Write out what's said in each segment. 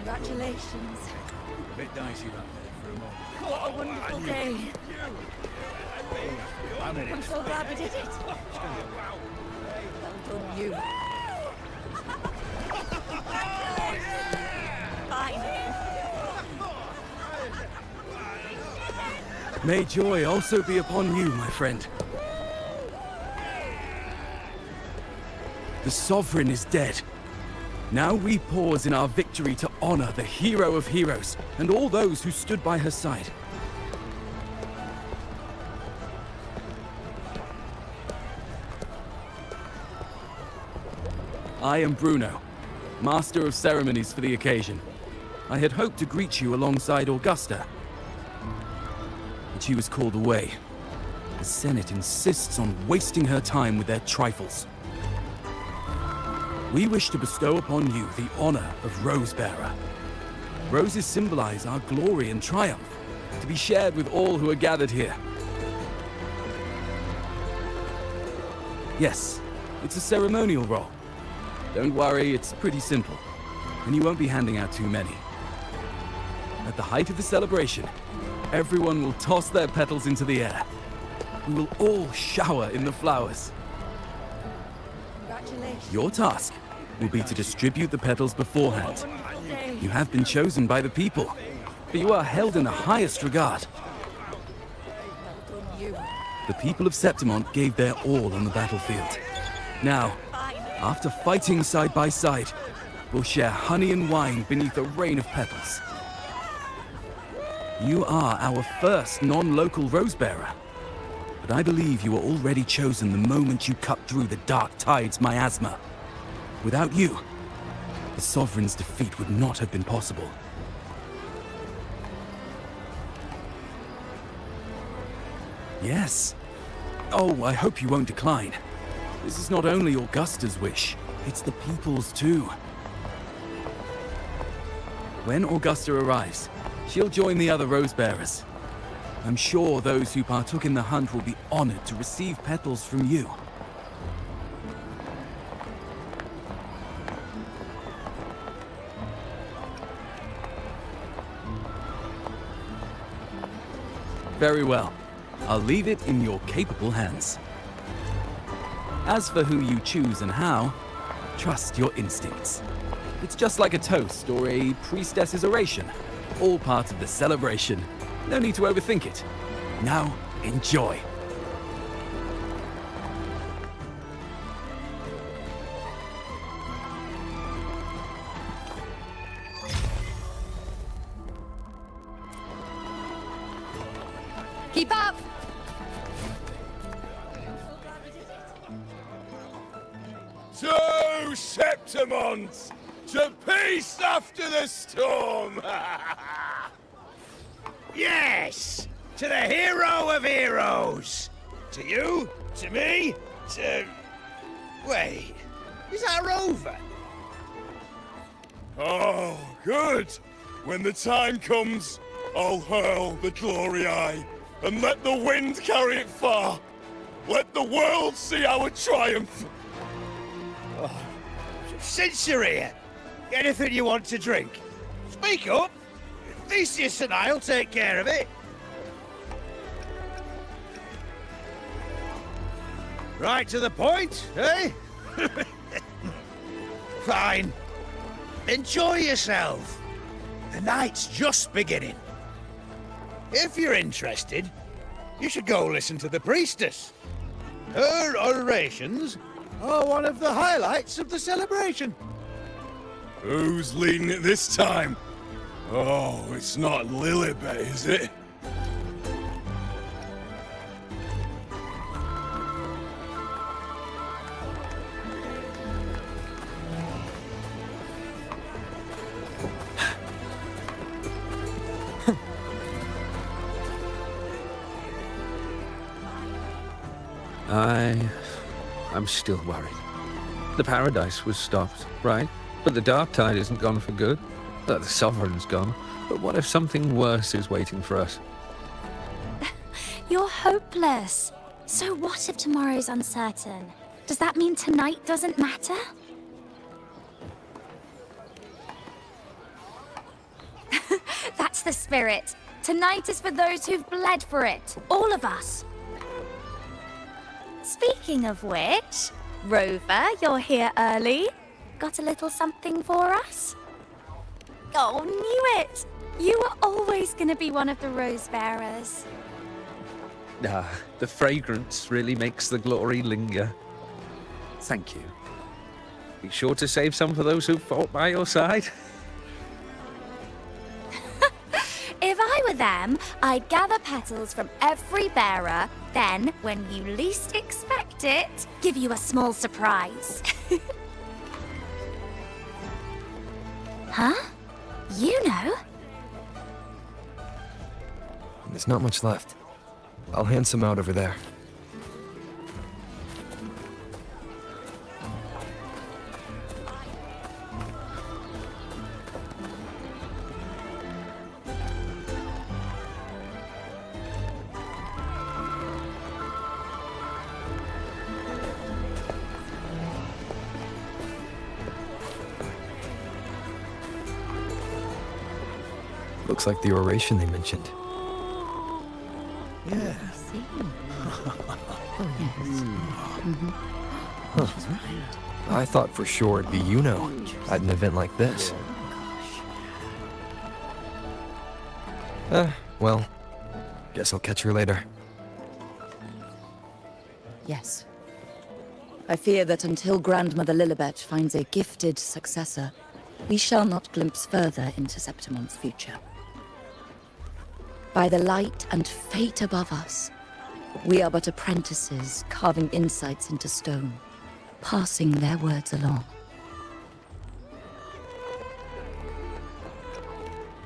Congratulations. A bit dicey back there for a moment. What a wonderful day. I'm so glad we did it. Well done, you. Fine. May joy also be upon you, my friend. The Sovereign is dead. Now we pause in our victory to honor the hero of heroes and all those who stood by her side. I am Bruno, Master of Ceremonies for the occasion. I had hoped to greet you alongside Augusta, but she was called away. The Senate insists on wasting her time with their trifles. We wish to bestow upon you the honor of Rosebearer. Roses symbolize our glory and triumph, to be shared with all who are gathered here. Yes, it's a ceremonial role. Don't worry, it's pretty simple, and you won't be handing out too many. At the height of the celebration, everyone will toss their petals into the air. We will all shower in the flowers. Congratulations. Your task will be to distribute the petals beforehand. You have been chosen by the people, but you are held in the highest regard. Well done, you. The people of Septimont gave their all on the battlefield. Now, after fighting side by side, we'll share honey and wine beneath a rain of petals. You are our first non-local Rosebearer, but I believe you were already chosen the moment you cut through the Dark Tide's miasma. Without you, the Sovereign's defeat would not have been possible. Yes. Oh, I hope you won't decline. This is not only Augusta's wish, it's the people's too. When Augusta arrives, she'll join the other Rosebearers. I'm sure those who partook in the hunt will be honored to receive petals from you. Very well. I'll leave it in your capable hands. As for who you choose and how, trust your instincts. It's just like a toast or a priestess's oration. All part of the celebration. No need to overthink it. Now, enjoy. Keep up. To Septimont! To peace after the storm! Yes! To the hero of heroes! To you, to me, to... Wait, is that a rover? Oh, good! When the time comes, I'll hurl the glory eye and let the wind carry it far. Let the world see our triumph. Oh, since you're here, anything you want to drink? Speak up. Theseus and I'll take care of it. Right to the point, eh? Fine. Enjoy yourself. The night's just beginning. If you're interested, you should go listen to the priestess. Her orations are one of the highlights of the celebration. Who's leading it this time? Oh, it's not Lilibet, is it? I'm still worried. The paradise was stopped, right? But the dark tide isn't gone for good. The Sovereign's gone. But what if something worse is waiting for us? You're hopeless. So what if tomorrow's uncertain? Does that mean tonight doesn't matter? That's the spirit. Tonight is for those who've bled for it. All of us. Speaking of which, Rover, you're here early. Got a little something for us? Oh, knew it! You were always gonna be one of the rose bearers. The fragrance really makes the glory linger. Thank you. Be sure to save some for those who fought by your side. If I were them, I'd gather petals from every bearer, then, when you least expect it, give you a small surprise. Huh? You know? There's not much left. I'll hand some out over there. Looks like the oration they mentioned. Yeah. I thought for sure it'd be iuno at an event like this. Well, guess I'll catch her later. Yes. I fear that until Grandmother Lilibet finds a gifted successor, we shall not glimpse further into Septimon's future. By the light and fate above us, we are but apprentices carving insights into stone, passing their words along.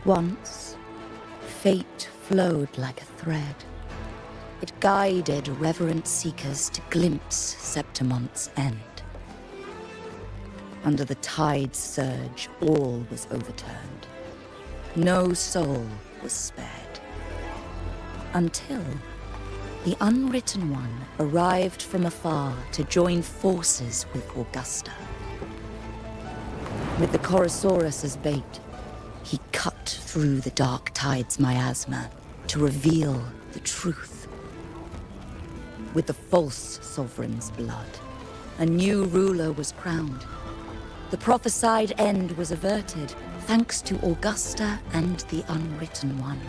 Once, fate flowed like a thread. It guided reverent seekers to glimpse Septimon's end. Under the tide's surge, all was overturned. No soul was spared. Until the Unwritten One arrived from afar to join forces with Augusta. With the Chorosaurus as bait, he cut through the dark tide's miasma to reveal the truth. With the false sovereign's blood, a new ruler was crowned. The prophesied end was averted, thanks to Augusta and the Unwritten One.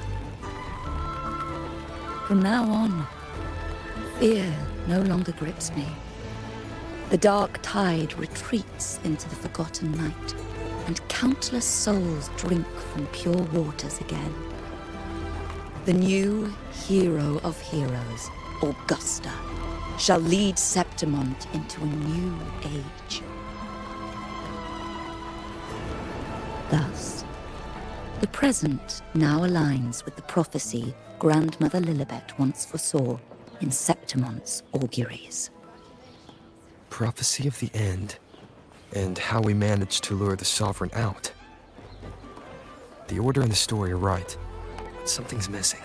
From now on, fear no longer grips me. The dark tide retreats into the forgotten night, and countless souls drink from pure waters again. The new hero of heroes, Augusta, shall lead Septimont into a new age. Thus, the present now aligns with the prophecy Grandmother Lilibet once foresaw in Septimont's auguries. Prophecy of the end, and how we managed to lure the Sovereign out. The order and the story are right, but something's missing.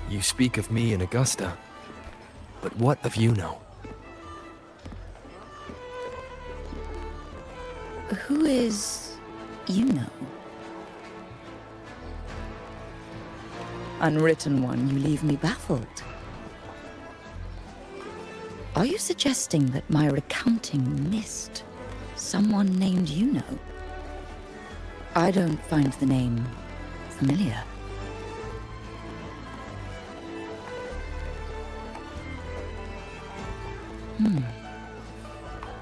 You speak of me and Augusta, but what of iuno? Who is iuno? Unwritten One, you leave me baffled. Are you suggesting that my recounting missed someone named iuno? I don't find the name familiar.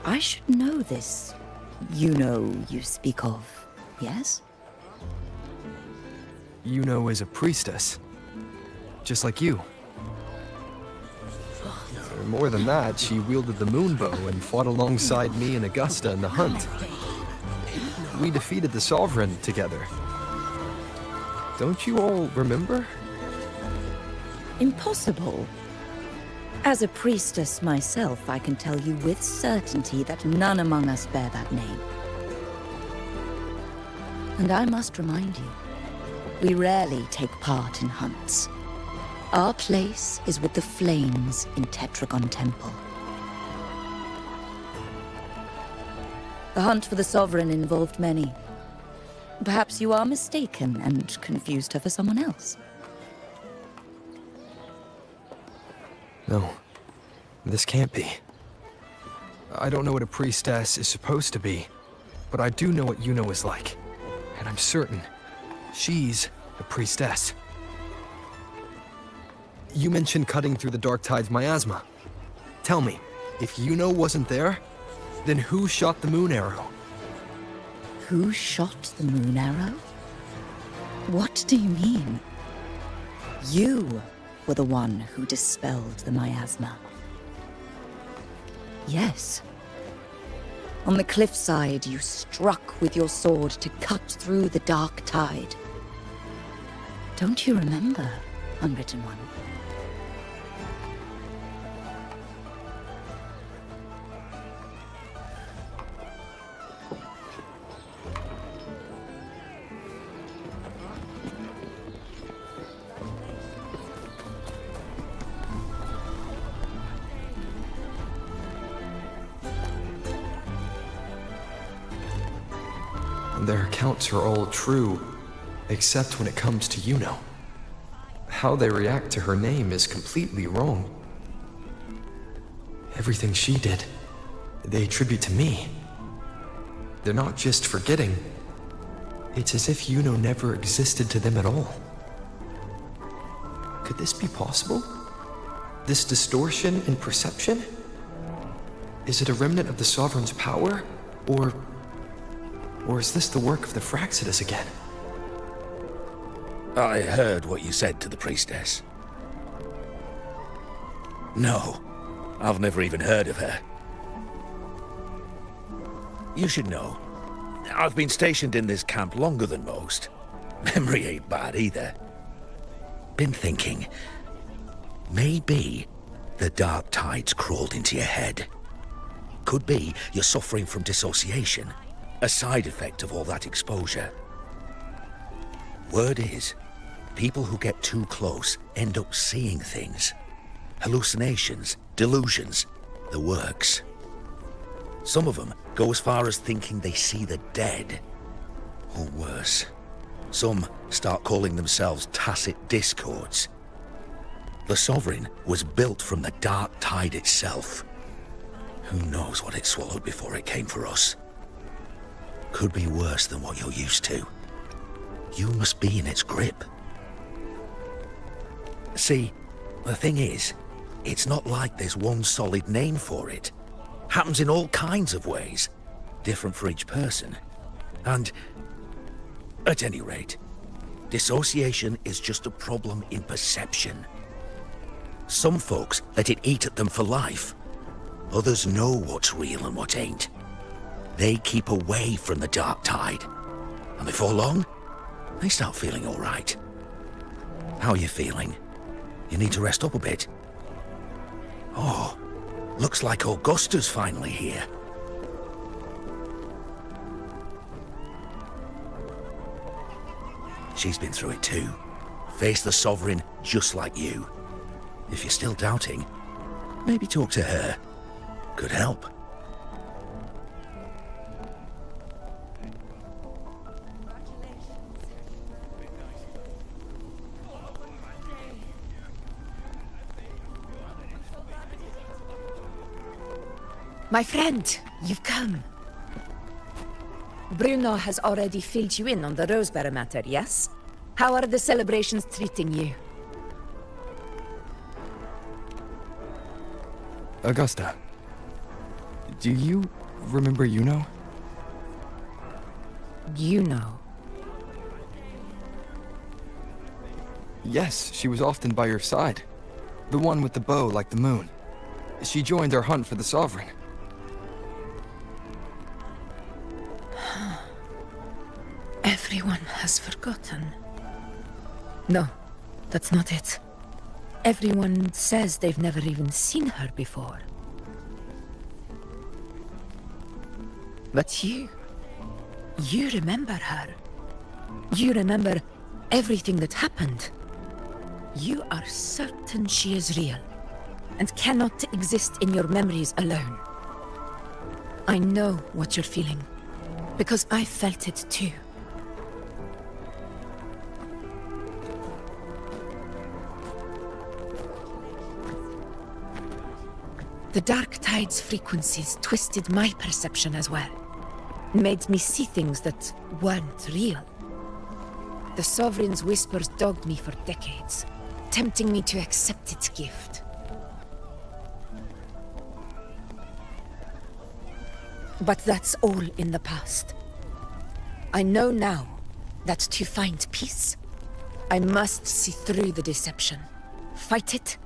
I should know this iuno you speak of, yes? Iuno is a priestess, just like you. More than that, she wielded the moonbow and fought alongside me and Augusta in the hunt. We defeated the Sovereign together. Don't you all remember? Impossible. As a priestess myself, I can tell you with certainty that none among us bear that name. And I must remind you, we rarely take part in hunts. Our place is with the flames in Tetragon Temple. The hunt for the Sovereign involved many. Perhaps you are mistaken and confused her for someone else. No, this can't be. I don't know what a priestess is supposed to be, but I do know what Yuno is like. And I'm certain she's a priestess. You mentioned cutting through the Dark Tide's miasma. Tell me, if Yuno wasn't there, then who shot the moon arrow? Who shot the moon arrow? What do you mean? You were the one who dispelled the miasma. Yes. On the cliffside, you struck with your sword to cut through the Dark Tide. Don't you remember, Unwritten One? Their accounts are all true, except when it comes to Yuno. How they react to her name is completely wrong. Everything she did, they attribute to me. They're not just forgetting. It's as if Yuno never existed to them at all. Could this be possible? This distortion in perception? Is it a remnant of the Sovereign's power? Or is this the work of the Fraxidus again? I heard what you said to the priestess. No, I've never even heard of her. You should know, I've been stationed in this camp longer than most. Memory ain't bad either. Been thinking, maybe the Dark Tide's crawled into your head. Could be you're suffering from dissociation, a side effect of all that exposure. Word is, people who get too close end up seeing things. Hallucinations, delusions, the works. Some of them go as far as thinking they see the dead. Or worse, some start calling themselves tacit discords. The Sovereign was built from the Dark Tide itself. Who knows what it swallowed before it came for us? Could be worse than what you're used to. You must be in its grip. See, the thing is, it's not like there's one solid name for it. Happens in all kinds of ways, different for each person. And, at any rate, dissociation is just a problem in perception. Some folks let it eat at them for life. Others know what's real and what ain't. They keep away from the Dark Tide. And before long, they start feeling all right. How are you feeling? You need to rest up a bit. Oh, looks like Augusta's finally here. She's been through it too. Faced the Sovereign just like you. If you're still doubting, maybe talk to her. Could help. My friend, you've come. Bruno has already filled you in on the Rosebearer matter, yes? How are the celebrations treating you? Augusta, do you remember Yuno? You know. Yes, she was often by your side. The one with the bow like the moon. She joined our hunt for the Sovereign. Everyone has forgotten. No, that's not it. Everyone says they've never even seen her before. But you remember her. You remember everything that happened. You are certain she is real, and cannot exist in your memories alone. I know what you're feeling, because I felt it too. The Dark Tide's frequencies twisted my perception as well. Made me see things that weren't real. The Sovereign's whispers dogged me for decades, tempting me to accept its gift. But that's all in the past. I know now that to find peace, I must see through the deception, fight it,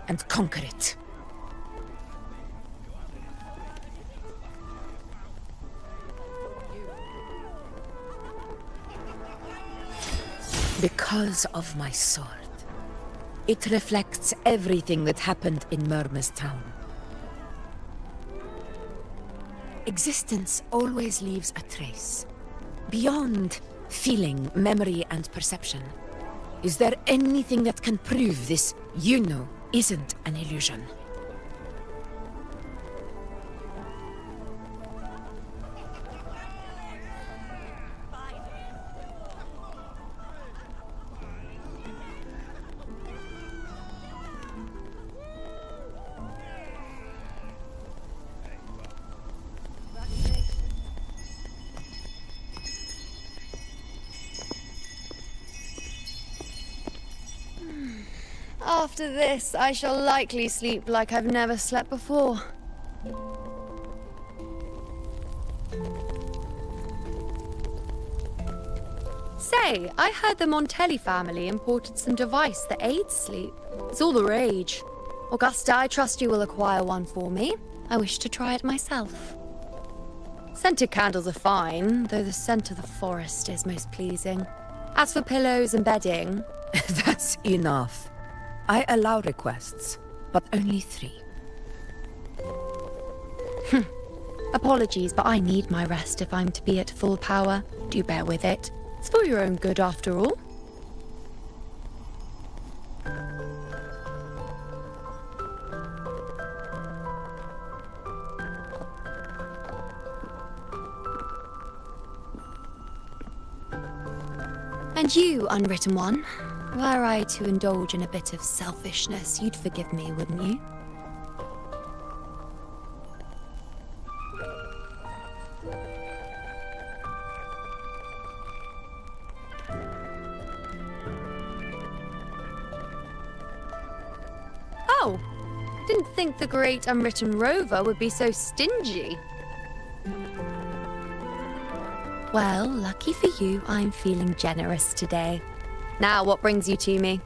and conquer it. Because of my sword. It reflects everything that happened in Murma's town. Existence always leaves a trace. Beyond feeling, memory, and perception. Is there anything that can prove this iuno isn't an illusion? After this, I shall likely sleep like I've never slept before. Say, I heard the Montelli family imported some device that aids sleep. It's all the rage. Augusta, I trust you will acquire one for me. I wish to try it myself. Scented candles are fine, though the scent of the forest is most pleasing. As for pillows and bedding... That's enough. I allow requests, but only 3. Apologies, but I need my rest if I'm to be at full power. Do bear with it. It's for your own good, after all. And you, unwritten one, were I to indulge in a bit of selfishness, you'd forgive me, wouldn't you? Oh, didn't think the great unwritten rover would be so stingy. Well, lucky for you, I'm feeling generous today. Now, what brings you to me?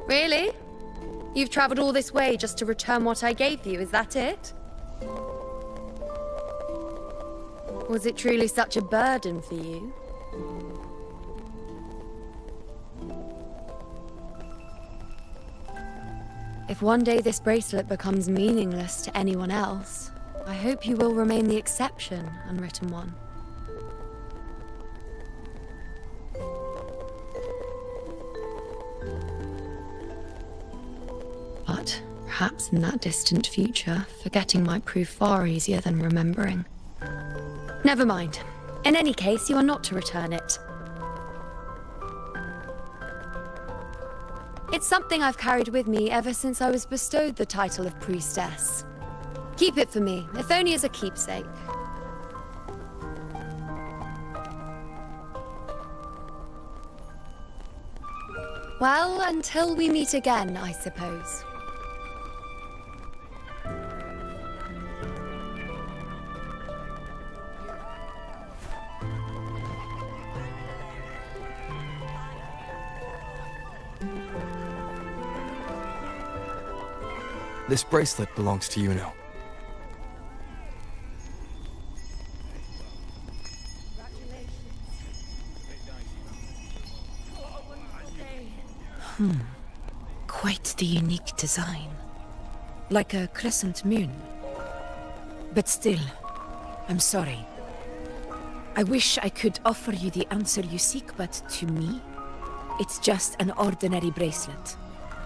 Really? You've traveled all this way just to return what I gave you, is that it? Was it truly such a burden for you? If one day this bracelet becomes meaningless to anyone else, I hope you will remain the exception, unwritten one. But perhaps in that distant future, forgetting might prove far easier than remembering. Never mind. In any case, you are not to return it. It's something I've carried with me ever since I was bestowed the title of priestess. Keep it for me, if only as a keepsake. Well, until we meet again, I suppose. This bracelet belongs to Yuno. Quite the unique design. Like a crescent moon. But still, I'm sorry. I wish I could offer you the answer you seek, but to me, it's just an ordinary bracelet.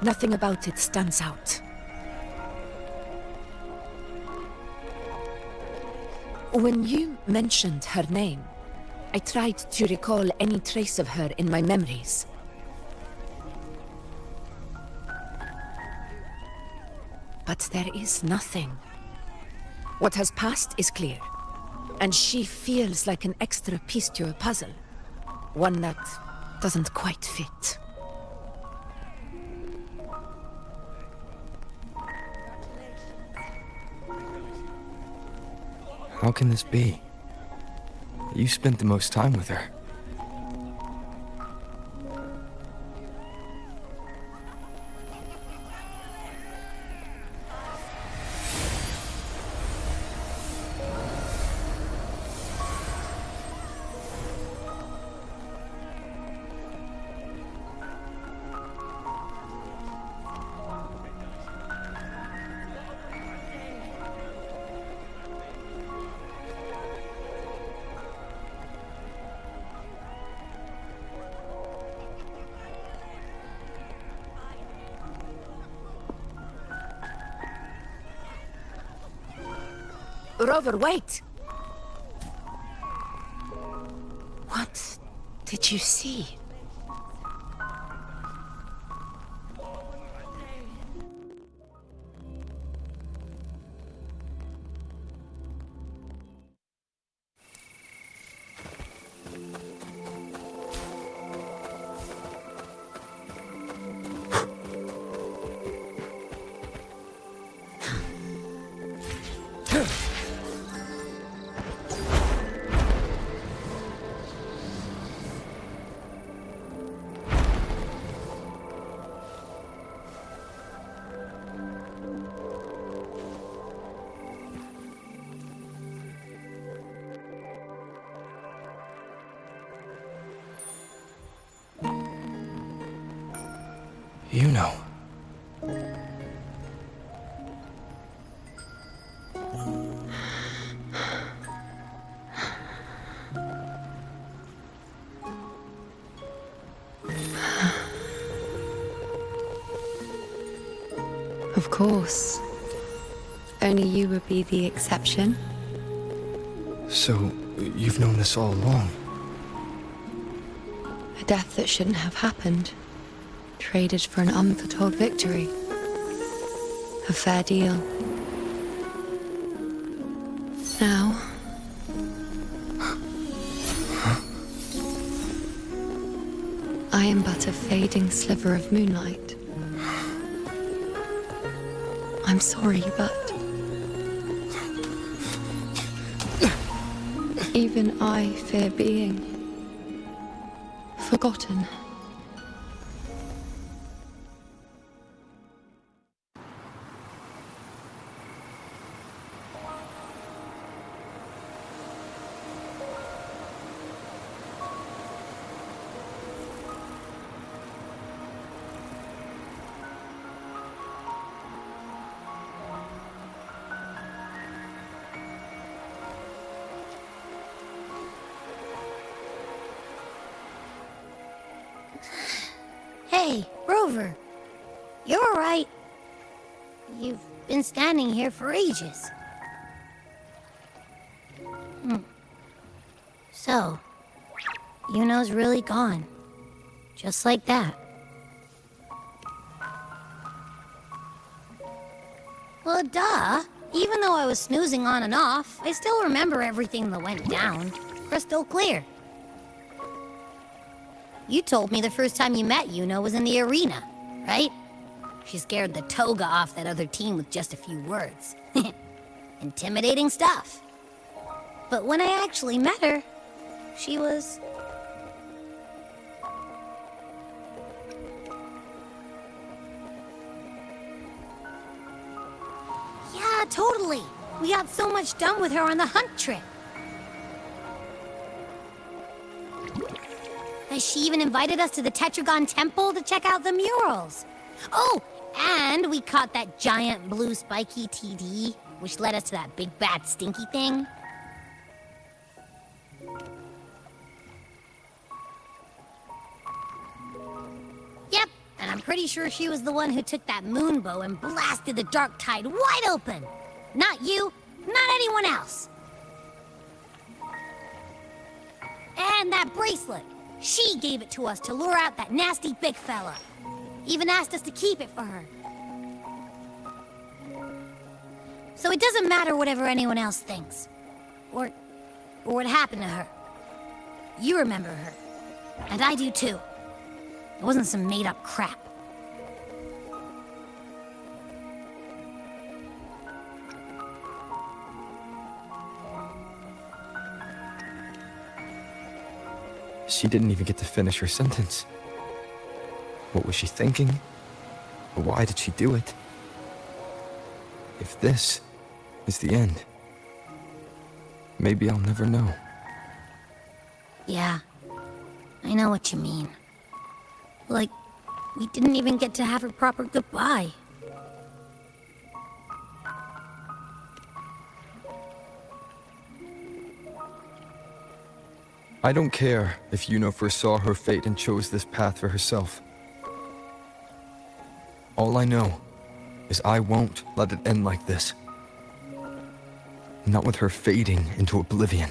Nothing about it stands out. When you mentioned her name, I tried to recall any trace of her in my memories. But there is nothing. What has passed is clear, and she feels like an extra piece to a puzzle. One that doesn't quite fit. How can this be? You spent the most time with her. Rover, wait! What did you see? You know. Of course. Only you would be the exception. So, you've known this all along? A death that shouldn't have happened. Traded for an unforetold victory. A fair deal. Now... I am but a fading sliver of moonlight. I'm sorry, but... even I fear being... forgotten. Hey, Rover. You're all right. You've been standing here for ages. So, Yuno's really gone. Just like that. Well, duh. Even though I was snoozing on and off, I still remember everything that went down. Crystal clear. You told me the first time you met Yuno was in the arena, right? She scared the toga off that other team with just a few words. Intimidating stuff. But when I actually met her, she was... yeah, totally. We got so much done with her on the hunt trip. She even invited us to the Tetragon Temple to check out the murals. Oh, and we caught that giant blue spiky TD, which led us to that big bad stinky thing. Yep, and I'm pretty sure she was the one who took that moon bow and blasted the dark tide wide open. Not you, not anyone else. And that bracelet. She gave it to us to lure out that nasty big fella. Even asked us to keep it for her. So it doesn't matter whatever anyone else thinks. Or what happened to her. You remember her. And I do too. It wasn't some made-up crap. She didn't even get to finish her sentence. What was she thinking? Or why did she do it? If this is the end, maybe I'll never know. Yeah, I know what you mean. Like, we didn't even get to have a proper goodbye. I don't care if Yuno foresaw her fate and chose this path for herself. All I know is I won't let it end like this. Not with her fading into oblivion.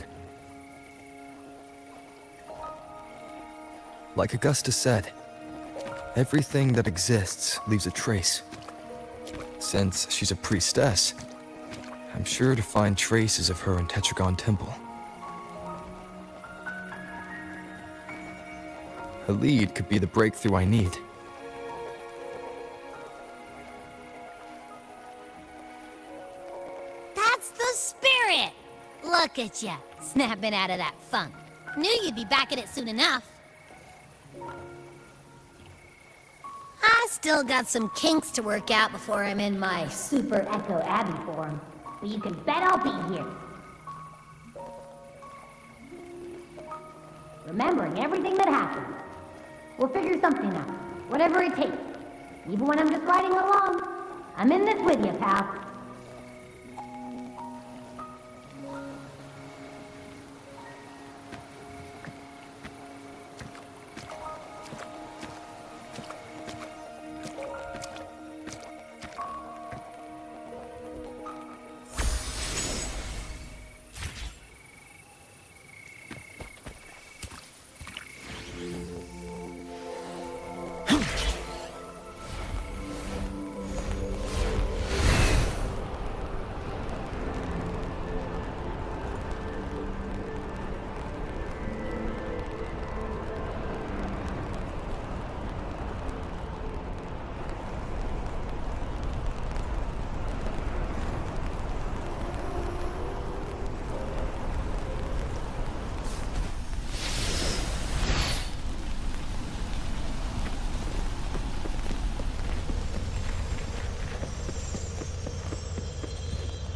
Like Augusta said, everything that exists leaves a trace. Since she's a priestess, I'm sure to find traces of her in Tetragon Temple. Her lead could be the breakthrough I need. That's the spirit! Look at ya, snapping out of that funk. Knew you'd be back at it soon enough. I still got some kinks to work out before I'm in my Super Echo Abbey form. But you can bet I'll be here. Remembering everything that happened. We'll figure something out, whatever it takes. Even when I'm just riding along, I'm in this with you, pal.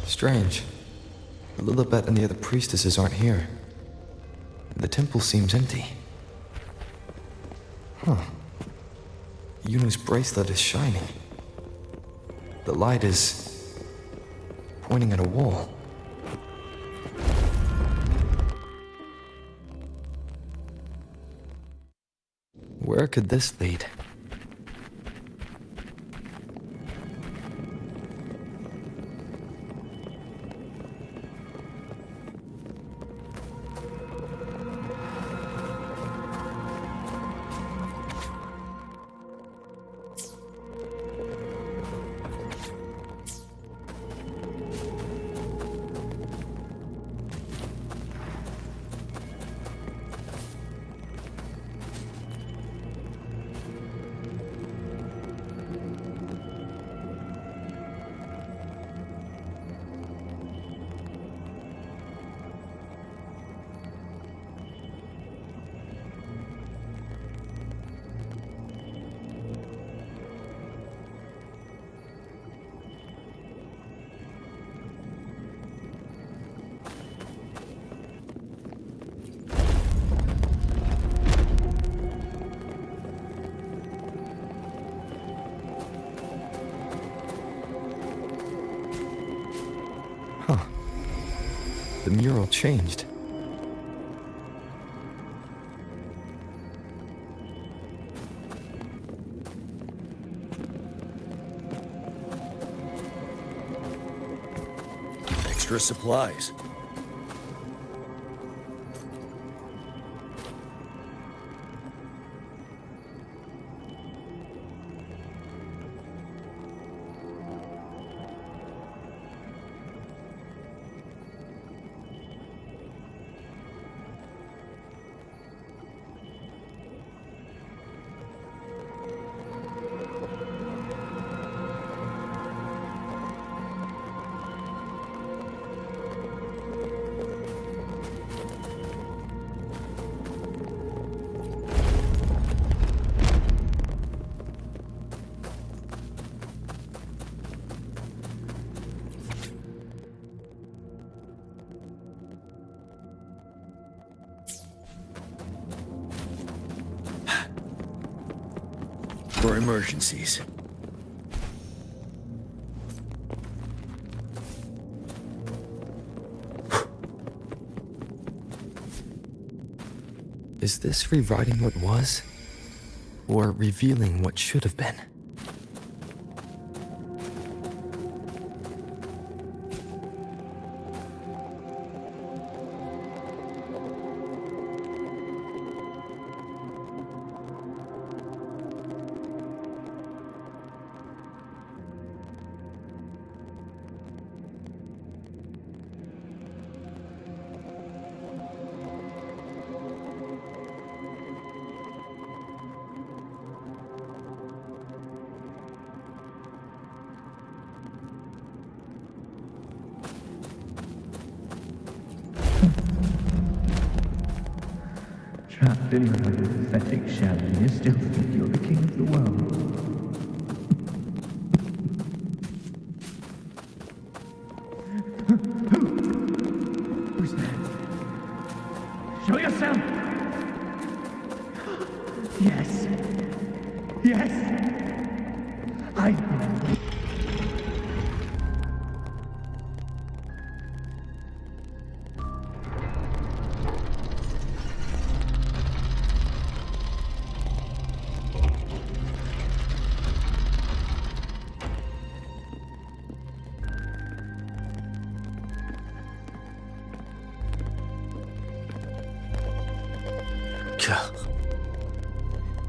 Strange. Lilibet and the other priestesses aren't here. The temple seems empty. Huh. Yuno's bracelet is shining. The light is pointing at a wall. Where could this lead? The mural changed. Extra supplies. for emergencies. Is this rewriting what was? Or revealing what should have been? Trapped behind a pathetic shell, and you still think you're the king of the world. Who's there? Show yourself! Yes. Yes! I know.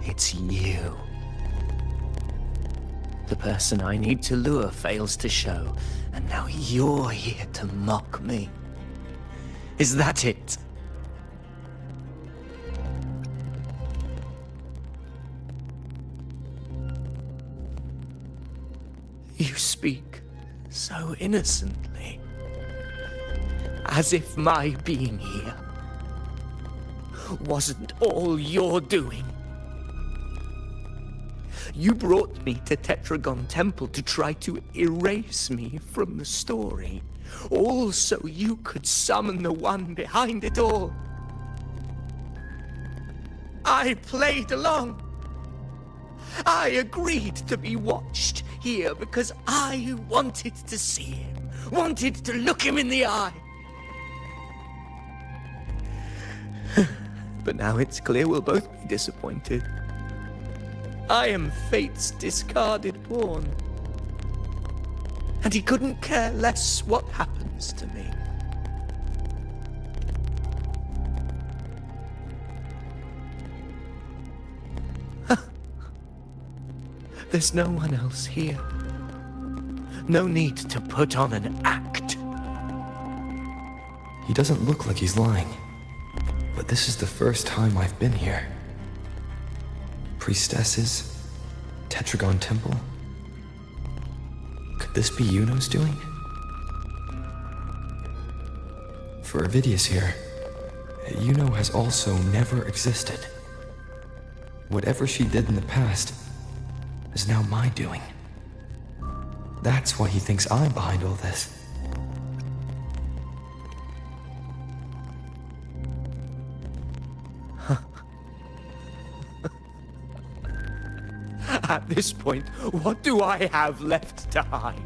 It's you. The person I need to lure fails to show, and now you're here to mock me. Is that it? You speak so innocently, as if my being here wasn't all you're doing. You brought me to Tetragon Temple to try to erase me from the story, all so you could summon the one behind it all. I played along. I agreed to be watched here because I wanted to see him, wanted to look him in the eye. But now it's clear we'll both be disappointed. I am fate's discarded pawn. And he couldn't care less what happens to me. There's no one else here. No need to put on an act. He doesn't look like he's lying. But this is the first time I've been here. Priestesses? Tetragon Temple? Could this be Yuno's doing? For Avidius here, Yuno has also never existed. Whatever she did in the past is now my doing. That's why he thinks I'm behind all this. At this point, what do I have left to hide?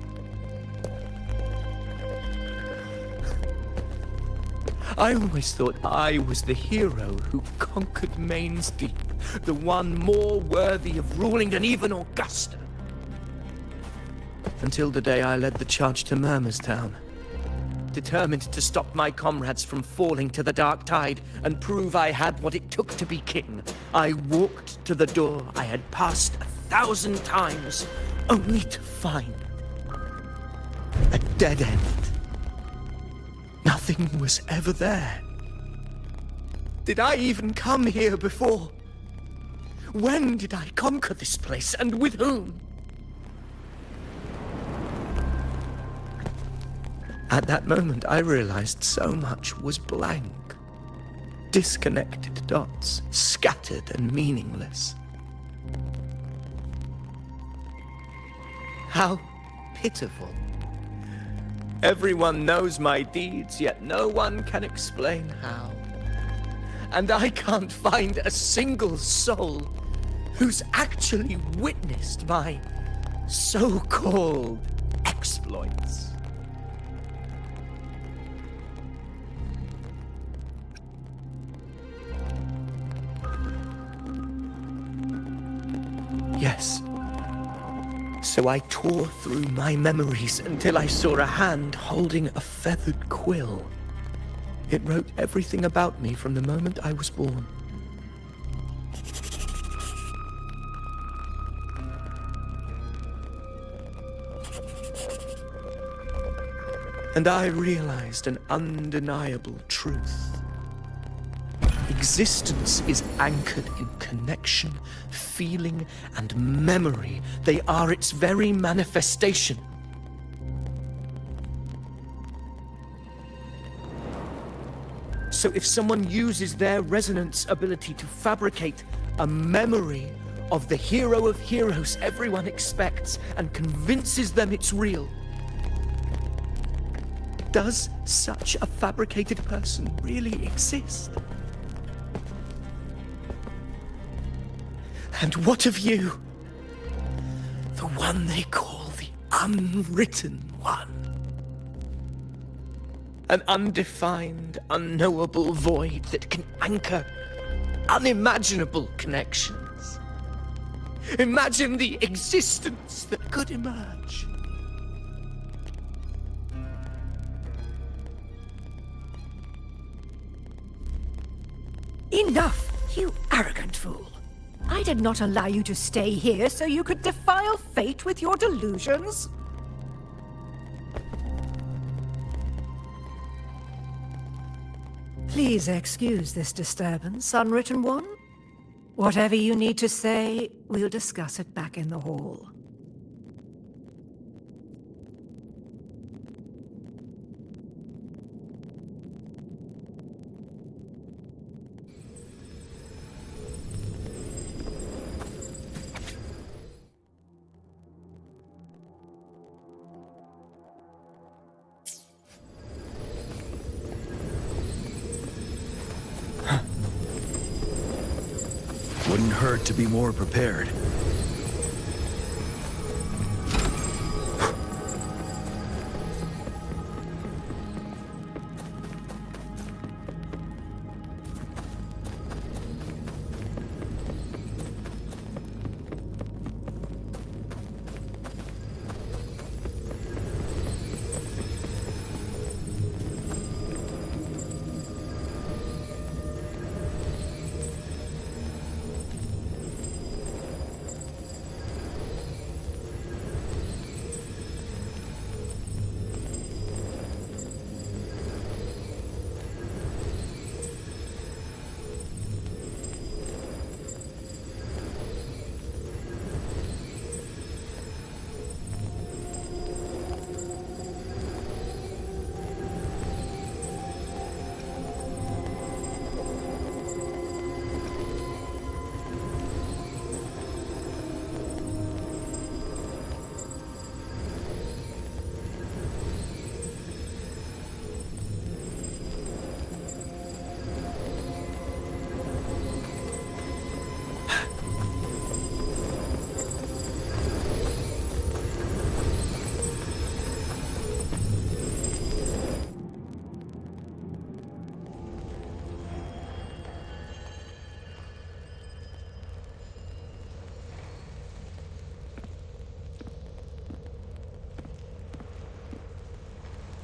I always thought I was the hero who conquered Main's Deep, the one more worthy of ruling than even Augusta. Until the day I led the charge to Murmurstown, determined to stop my comrades from falling to the dark tide and prove I had what it took to be king. I walked to the door I had passed 1,000 times, only to find a dead end. Nothing was ever there. Did I even come here before? When did I conquer this place, and with whom? At that moment, I realized so much was blank. Disconnected dots, scattered and meaningless. How pitiful. Everyone knows my deeds, yet no one can explain how. And I can't find a single soul who's actually witnessed my so-called exploits. Yes. So I tore through my memories until I saw a hand holding a feathered quill. It wrote everything about me from the moment I was born. And I realized an undeniable truth. Existence is anchored in connection, feeling, and memory. They are its very manifestation. So if someone uses their resonance ability to fabricate a memory of the hero of heroes everyone expects and convinces them it's real, does such a fabricated person really exist? And what of you? The one they call the unwritten one. An undefined, unknowable void that can anchor unimaginable connections. Imagine the existence that could emerge. Enough, you arrogant fool. I did not allow you to stay here so you could defile fate with your delusions. Please excuse this disturbance, Unwritten One. Whatever you need to say, we'll discuss it back in the hall. Wouldn't hurt to be more prepared.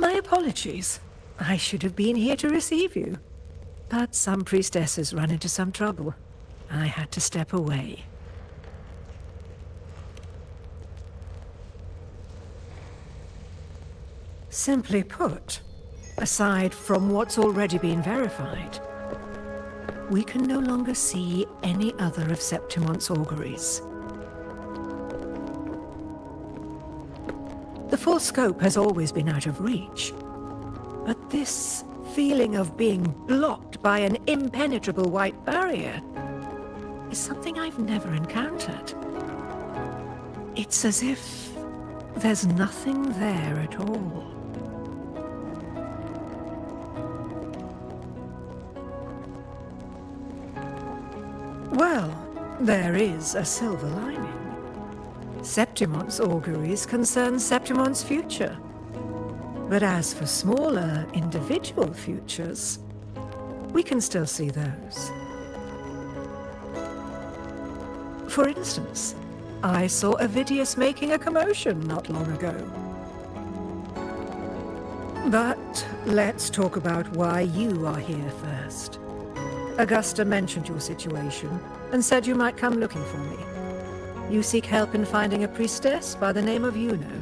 My apologies. I should have been here to receive you. But some priestesses ran into some trouble. I had to step away. Simply put, aside from what's already been verified, we can no longer see any other of Septimon's auguries. The full scope has always been out of reach, but this feeling of being blocked by an impenetrable white barrier is something I've never encountered. It's as if there's nothing there at all. Well, There is a silver lining. Septimon's auguries concern Septimon's future. But as for smaller, individual futures, we can still see those. For instance, I saw Avidius making a commotion not long ago. But let's talk about why you are here first. Augusta mentioned your situation and said you might come looking for me. You seek help in finding a priestess by the name of Iuno.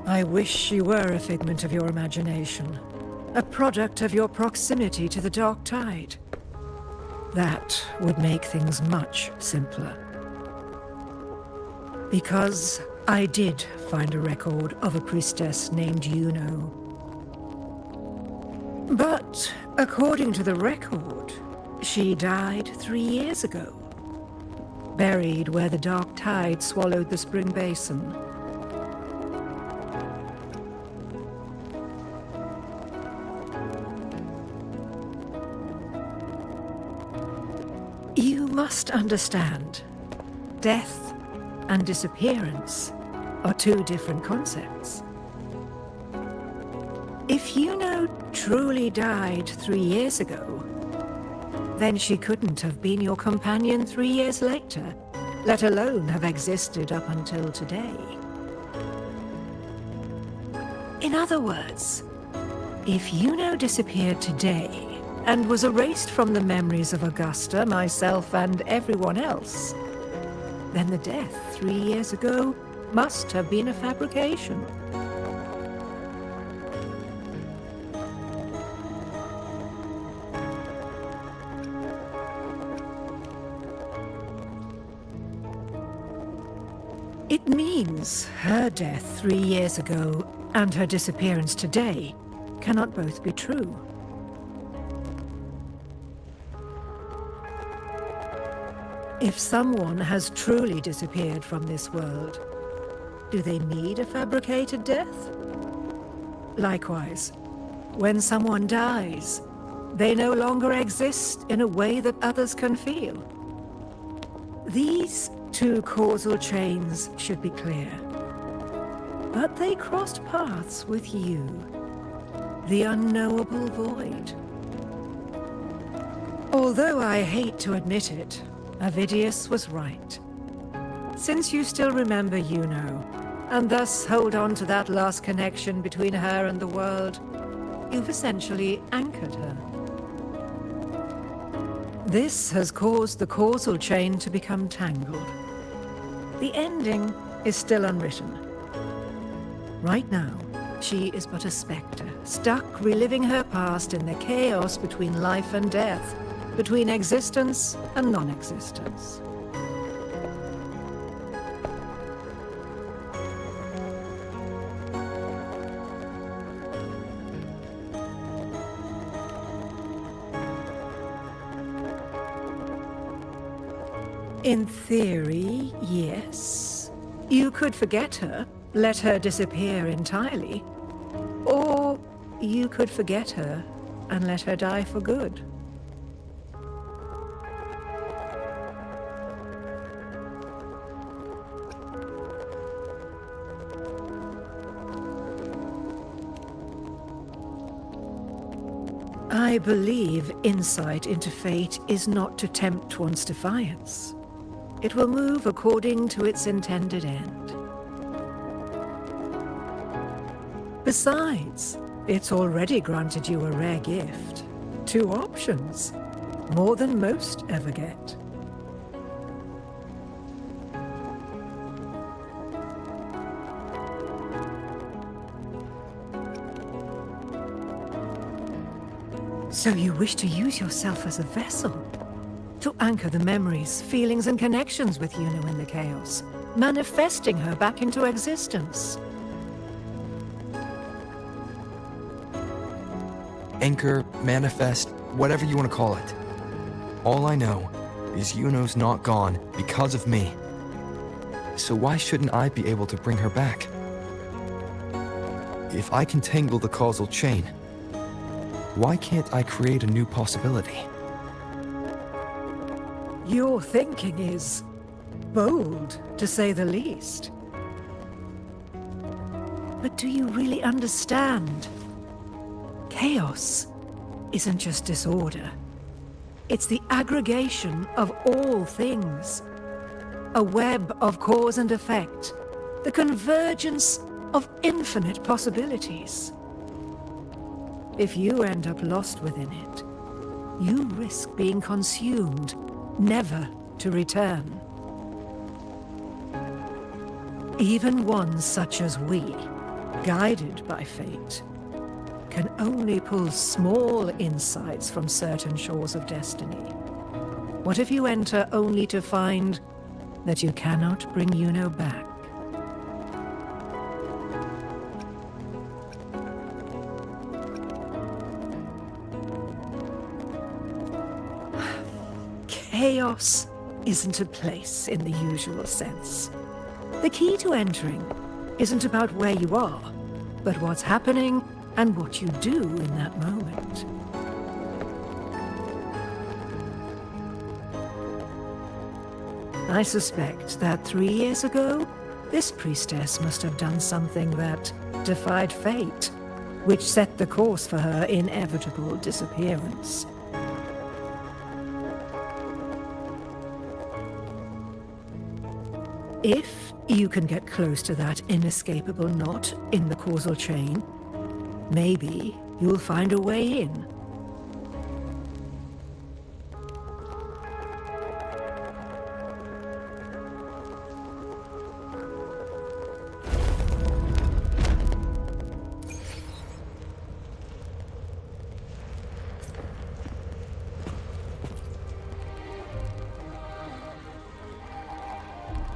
I wish she were a figment of your imagination, a product of your proximity to the Dark Tide. That would make things much simpler. Because I did find a record of a priestess named Iuno. But according to the record, she died 3 years ago, buried where the Dark Tide swallowed the spring basin. You must understand, death and disappearance are two different concepts. If Iuno truly died 3 years ago, then she couldn't have been your companion 3 years later, let alone have existed up until today. In other words, if Iuno disappeared today and was erased from the memories of Augusta, myself, and everyone else, then the death 3 years ago must have been a fabrication. It means her death 3 years ago and her disappearance today cannot both be true. If someone has truly disappeared from this world, do they need a fabricated death? Likewise, when someone dies, they no longer exist in a way that others can feel. These two causal chains should be clear. But they crossed paths with you, the unknowable void. Although I hate to admit it, Avidius was right. Since you still remember Iuno, and thus hold on to that last connection between her and the world, you've essentially anchored her. This has caused the causal chain to become tangled. The ending is still unwritten. Right now, she is but a spectre, stuck reliving her past in the chaos between life and death, between existence and non-existence. In theory, yes. You could forget her, let her disappear entirely. Or you could forget her and let her die for good. I believe insight into fate is not to tempt one's defiance. It will move according to its intended end. Besides, it's already granted you a rare gift. 2 options, more than most ever get. So you wish to use yourself as a vessel, to anchor the memories, feelings, and connections with Iuno in the chaos, manifesting her back into existence. Anchor, manifest, whatever you want to call it. All I know is Iuno's not gone because of me. So why shouldn't I be able to bring her back? If I can tangle the causal chain, why can't I create a new possibility? Your thinking is bold, to say the least. But do you really understand? Chaos isn't just disorder. It's the aggregation of all things. A web of cause and effect. The convergence of infinite possibilities. If you end up lost within it, you risk being consumed, never to return. Even ones such as we, guided by fate, can only pull small insights from certain shores of destiny. What if you enter only to find that you cannot bring Yuno back? Chaos isn't a place in the usual sense. The key to entering isn't about where you are, but what's happening and what you do in that moment. I suspect that 3 years ago, this priestess must have done something that defied fate, which set the course for her inevitable disappearance. If you can get close to that inescapable knot in the causal chain, maybe you'll find a way in.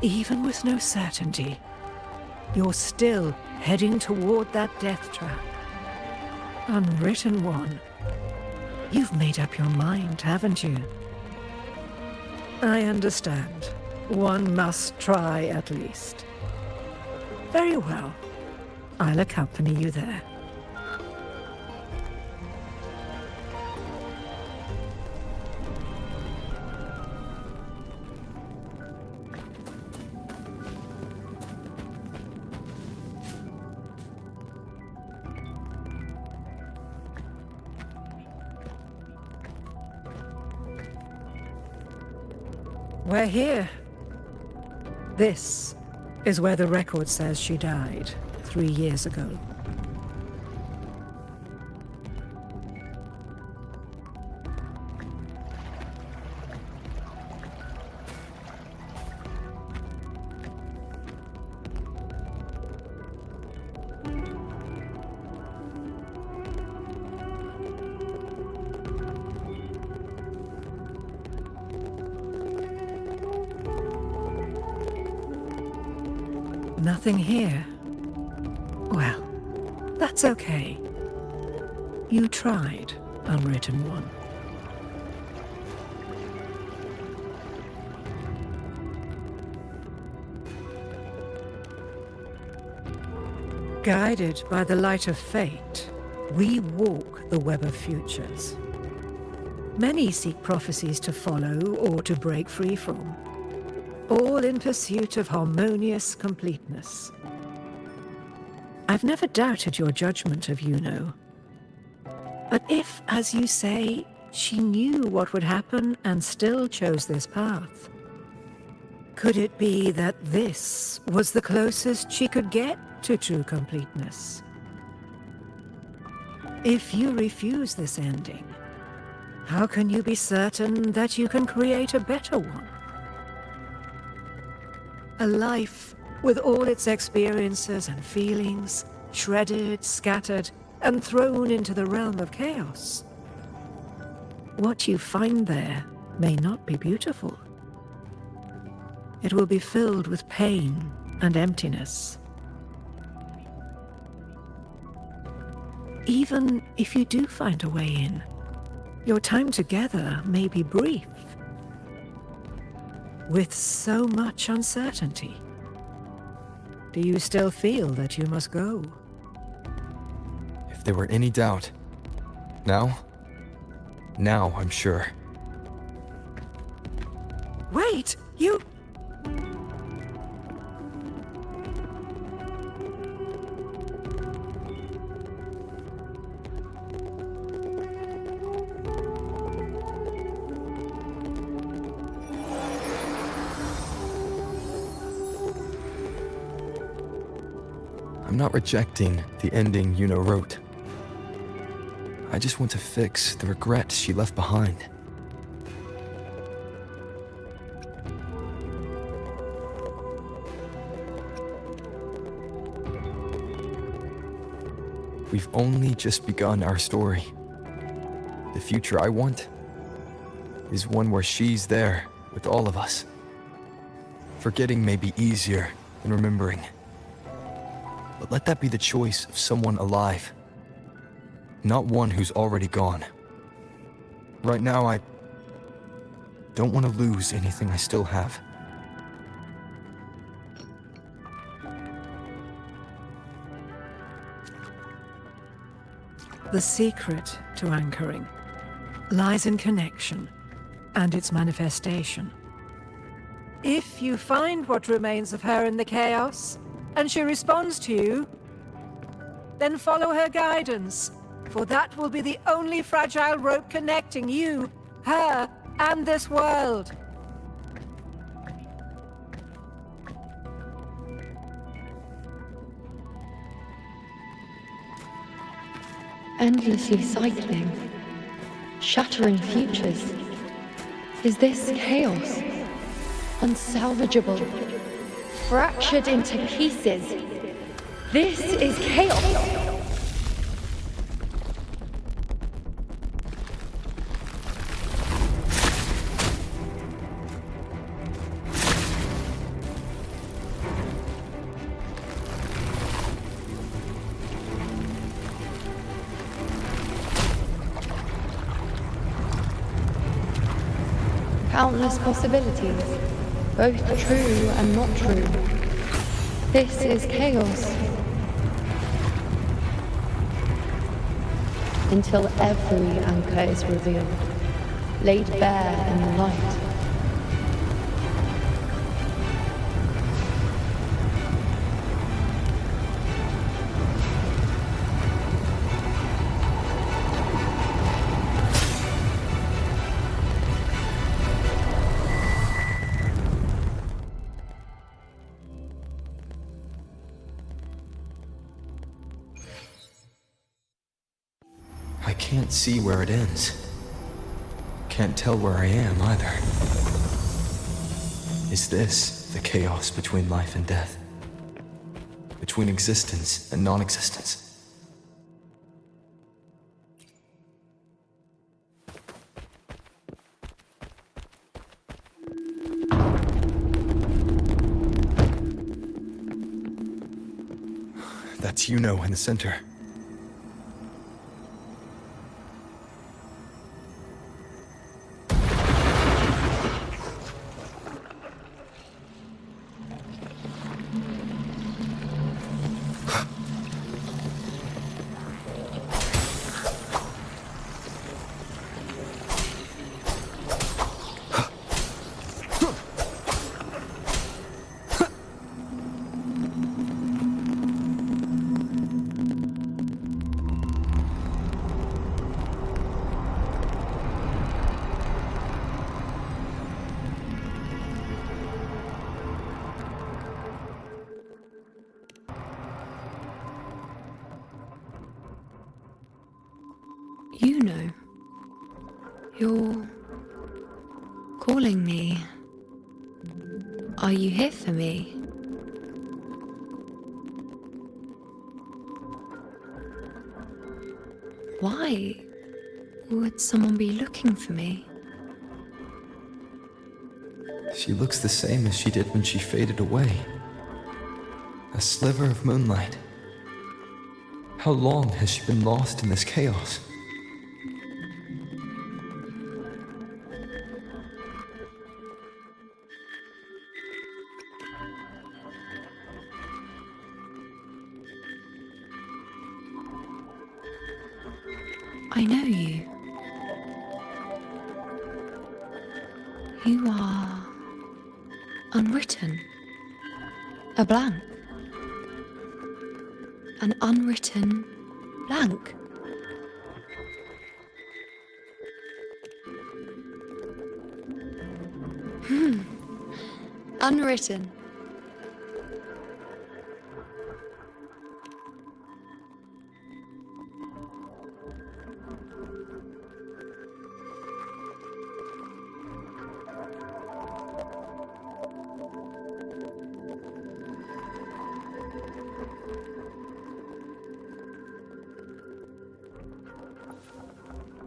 Even with no certainty, you're still heading toward that death trap. Unwritten one. You've made up your mind, haven't you? I understand. One must try at least. Very well. I'll accompany you there. We're here. This is where the record says she died 3 years ago. Nothing here. Well, that's okay. You tried, Unwritten One. Guided by the light of fate, we walk the web of futures. Many seek prophecies to follow or to break free from, all in pursuit of harmonious completeness. I've never doubted your judgment of Yuno. But if, as you say, she knew what would happen and still chose this path, could it be that this was the closest she could get to true completeness? If you refuse this ending, how can you be certain that you can create a better one? A life with all its experiences and feelings, shredded, scattered, and thrown into the realm of chaos. What you find there may not be beautiful. It will be filled with pain and emptiness. Even if you do find a way in, your time together may be brief. With so much uncertainty, Do you still feel that you must go? If there were any doubt, now I'm sure. Wait! You... I'm not rejecting the ending Yuno wrote. I just want to fix the regret she left behind. We've only just begun our story. The future I want is one where she's there with all of us. Forgetting may be easier than remembering. But let that be the choice of someone alive, not one who's already gone. Right now, I don't want to lose anything I still have. The secret to anchoring lies in connection and its manifestation. If you find what remains of her in the chaos, and she responds to you, then follow her guidance, for that will be the only fragile rope connecting you, her, and this world. Endlessly cycling, shattering futures. Is this chaos? Unsalvageable, fractured into pieces. This is chaos. Countless possibilities, both true and not true. This is chaos. Until every anchor is revealed, laid bare in the light. I can't see where it ends. Can't tell where I am either. Is this the chaos between life and death? Between existence and non-existence? That's Yuno in the center. You know, you're calling me. Are you here for me? Why would someone be looking for me? She looks the same as she did when she faded away. A sliver of moonlight. How long has she been lost in this chaos? I know you. You are unwritten. A blank. An unwritten blank. Unwritten.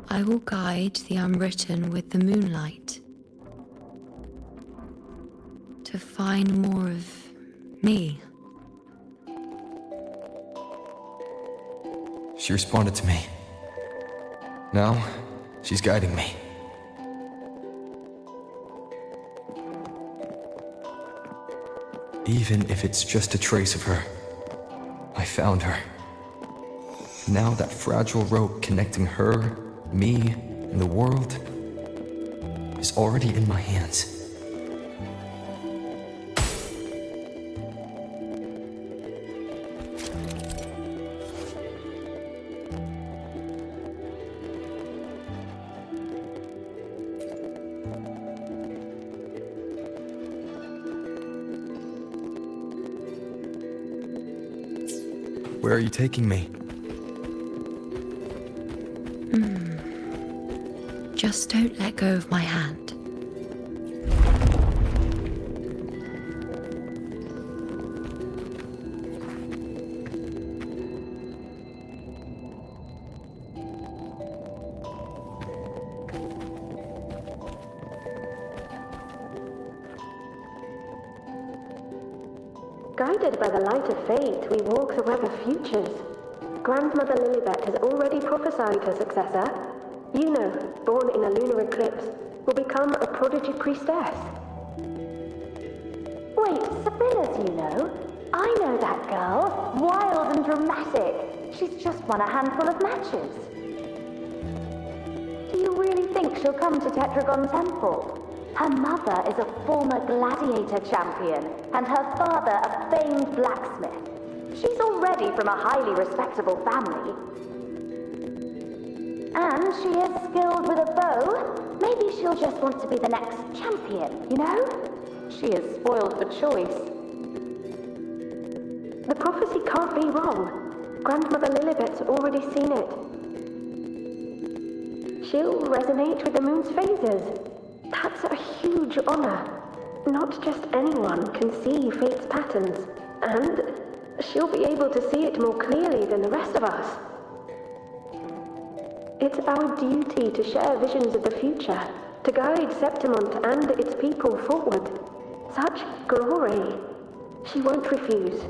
I will guide the unwritten with the moonlight to find more of me. She responded to me. Now, she's guiding me. Even if it's just a trace of her, I found her. Now that fragile rope connecting her, me, and the world is already in my hands. Where are you taking me? Just don't let go of my hand. Guided by the light of fate, we walk the web of futures. Grandmother Lilibet has already prophesied her successor. Iuno, born in a lunar eclipse, will become a prodigy priestess. Wait, Sibylla's Iuno? I know that girl. Wild and dramatic. She's just won a handful of matches. Do you really think she'll come to Tetragon Temple? Her mother is a former gladiator champion, and her father a famed blacksmith. She's already from a highly respectable family. And she is skilled with a bow. Maybe she'll just want to be the next champion, you know? She is spoiled for choice. The prophecy can't be wrong. Grandmother Lilibet's already seen it. She'll resonate with the moon's phases. That's a huge honor. Not just anyone can see fate's patterns, and she'll be able to see it more clearly than the rest of us. It's our duty to share visions of the future, to guide Septimont and its people forward. Such glory. She won't refuse,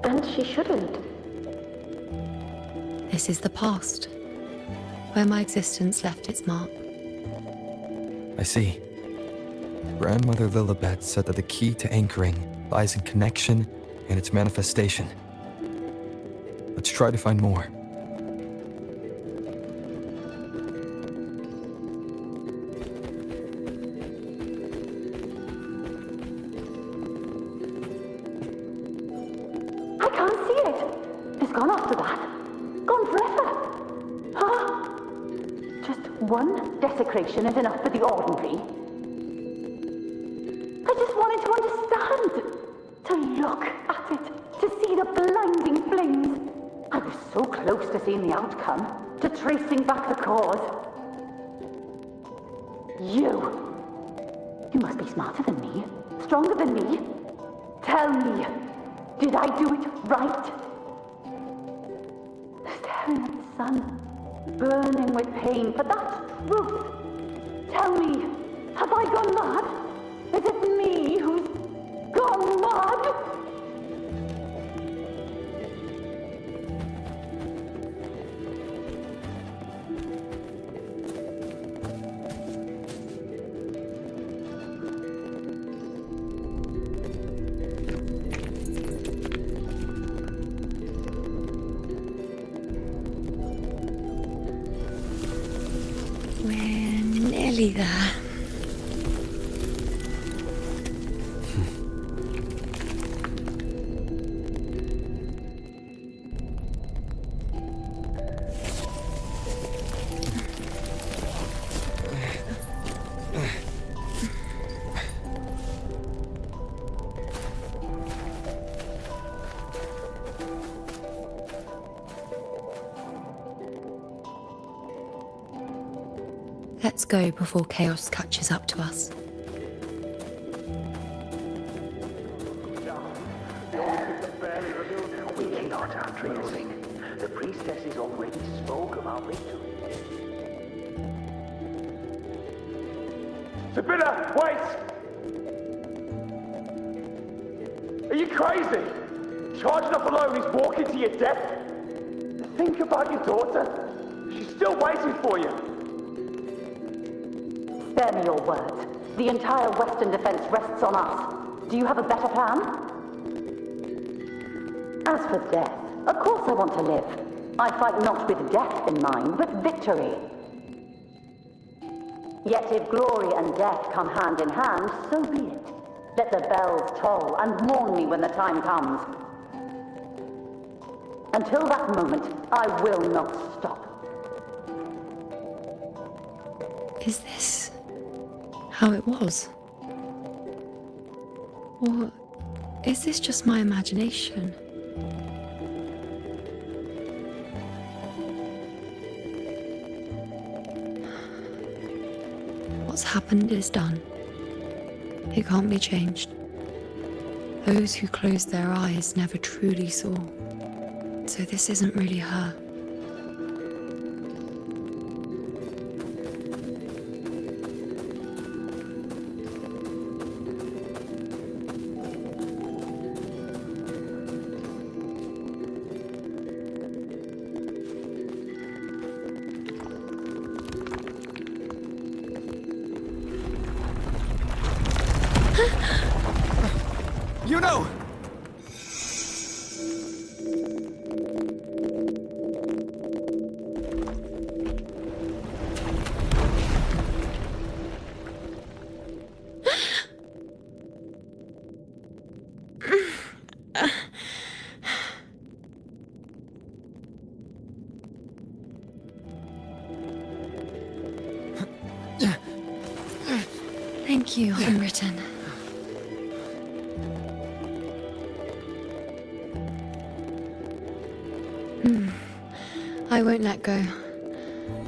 and she shouldn't. This is the past, where my existence left its mark. I see. Grandmother Lilibet said that the key to anchoring lies in connection and its manifestation. Let's try to find more. I can't see it. It's gone after that. Gone forever. Huh? Just one desecration is enough for the ordinary. I just wanted to understand. To look at it. To see the blinding flames. I was so close to seeing the outcome. To tracing back the cause. You. You must be smarter than me. Stronger than me. Tell me. Did I do it right? Staring at the sun. Burning with pain for that truth. Tell me. Have I gone mad? Is it me who's gone mad? nearly there. Let's go before chaos catches up to us. We cannot outreason. The priestesses already spoke of our victory. Sibylla, wait! Are you crazy? Charging up alone is walking to your death. Think about your daughter. She's still waiting for you. Spare me your words. The entire Western defense rests on us. Do you have a better plan? As for death, of course I want to live. I fight not with death in mind, but victory. Yet if glory and death come hand in hand, so be it. Let the bells toll and warn me when the time comes. Until that moment, I will not stop. Is this how it was? Or is this just my imagination? What's happened is done. It can't be changed. Those who closed their eyes never truly saw. So this isn't really her. You know! Thank you, Unwritten. I won't let go.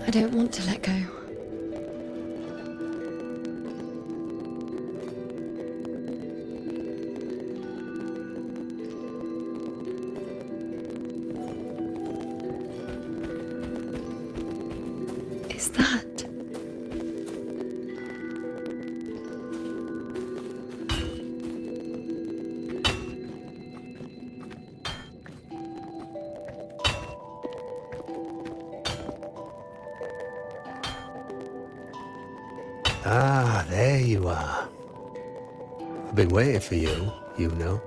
I don't want to let go. Is that? Ah, there you are. I've been waiting for you, you know.